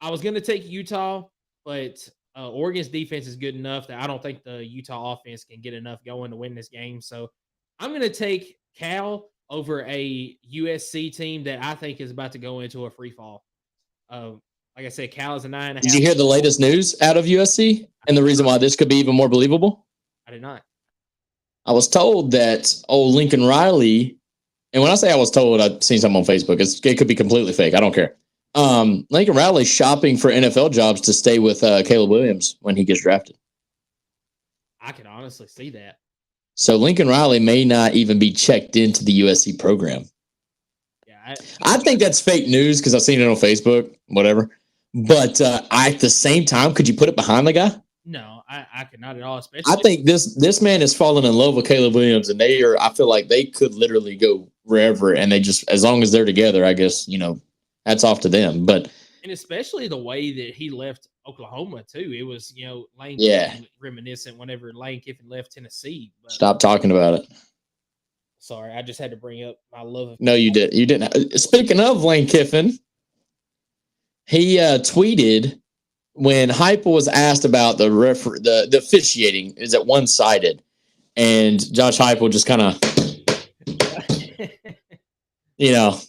I was going to take Utah, but Oregon's defense is good enough that I don't think the Utah offense can get enough going to win this game. So I'm going to take Cal over a USC team that I think is about to go into a free fall. Like I said, Cal is a 9.5. Did you hear the latest news out of USC and the reason why this could be even more believable? I did not. I was told that Lincoln Riley, and when I say I was told, I've seen something on Facebook. It could be completely fake. I don't care. Lincoln Riley's shopping for NFL jobs to stay with Caleb Williams when he gets drafted. I can honestly see that. So Lincoln Riley may not even be checked into the USC program. Yeah, I think that's fake news because I've seen it on Facebook, whatever. But at the same time, could you put it behind the guy? No, I could not at all. Especially, I think this man is falling in love with Caleb Williams, and I feel like they could literally go wherever, and they just, as long as they're together, I guess, that's off to them. But and especially the way that he left Oklahoma too. It was, Lane Kiffin reminiscent whenever Lane Kiffin left Tennessee. But stop talking about it. Sorry, I just had to bring up my love of. No, you did. You didn't. Speaking of Lane Kiffin, he tweeted when Heupel was asked about the officiating, is it one-sided? And Josh Heupel just kind of, is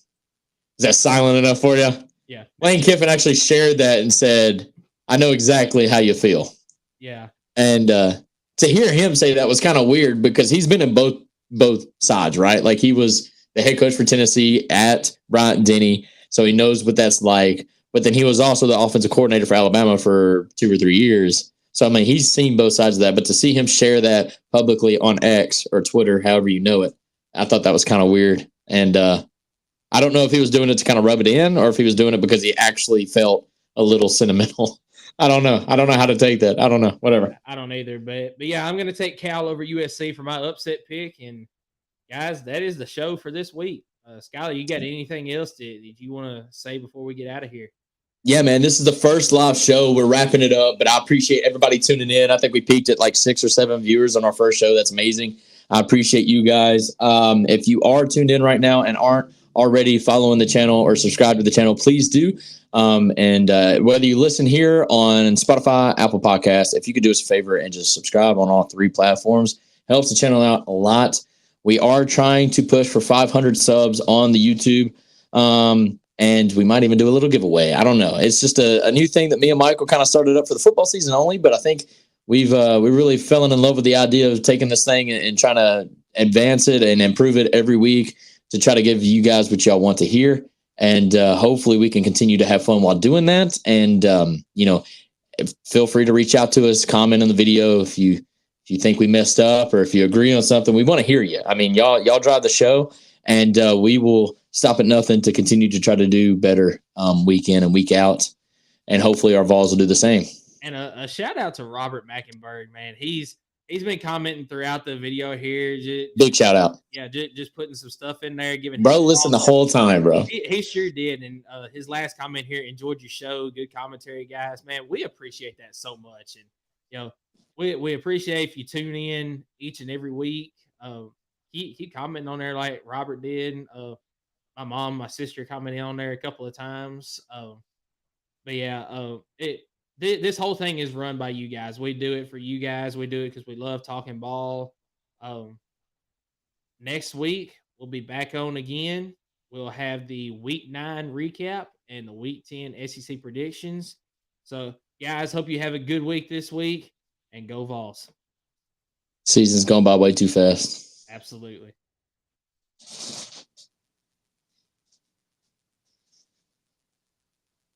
that silent enough for you? Yeah. Lane Kiffin actually shared that and said, I know exactly how you feel. Yeah. And to hear him say that was kind of weird because he's been in both sides, right? Like he was the head coach for Tennessee at Bryant-Denny, so he knows what that's like. But then he was also the offensive coordinator for Alabama for 2 or 3 years. So, I mean, he's seen both sides of that. But to see him share that publicly on X or Twitter, however you know it, I thought that was kind of weird. And I don't know if he was doing it to kind of rub it in or if he was doing it because he actually felt a little sentimental. I don't know. I don't know how to take that. I don't know. Whatever. I don't either. But yeah, I'm going to take Cal over USC for my upset pick. And, guys, that is the show for this week. Skylar, you got anything else that you want to say before we get out of here? Yeah, man, this is the first live show. We're wrapping it up, but I appreciate everybody tuning in. I think we peaked at like 6 or 7 viewers on our first show. That's amazing. I appreciate you guys. If you are tuned in right now and aren't already following the channel or subscribed to the channel, please do. And whether you listen here on Spotify, Apple Podcasts, if you could do us a favor and just subscribe on all 3 platforms, helps the channel out a lot. We are trying to push for 500 subs on the YouTube. And we might even do a little giveaway. I don't know. It's just a new thing that me and Michael kind of started up for the football season only. But I think we really fallen in love with the idea of taking this thing and trying to advance it and improve it every week to try to give you guys what y'all want to hear. And hopefully we can continue to have fun while doing that. And, feel free to reach out to us, comment on the video if you think we messed up or if you agree on something. We want to hear you. I mean, y'all drive the show, and we will stop at nothing to continue to try to do better week in and week out. And hopefully our Vols will do the same. And a shout out to Robert Mackenberg, man. He's he's been commenting throughout the video here. Big shout out. Yeah, just putting some stuff in there, giving bro. Listen the whole time, bro. He sure did. And his last comment here: enjoyed your show, good commentary, guys. Man, we appreciate that so much, and you know, we appreciate if you tune in each and every week. He commenting on there like Robert did. My mom, my sister commented on there a couple of times. But yeah, this whole thing is run by you guys. We do it for you guys. We do it because we love talking ball. Next week we'll be back on again. We'll have the week 9 recap and the week 10 SEC predictions. So guys, hope you have a good week this week, and go Vols. Season's gone by way too fast. Absolutely.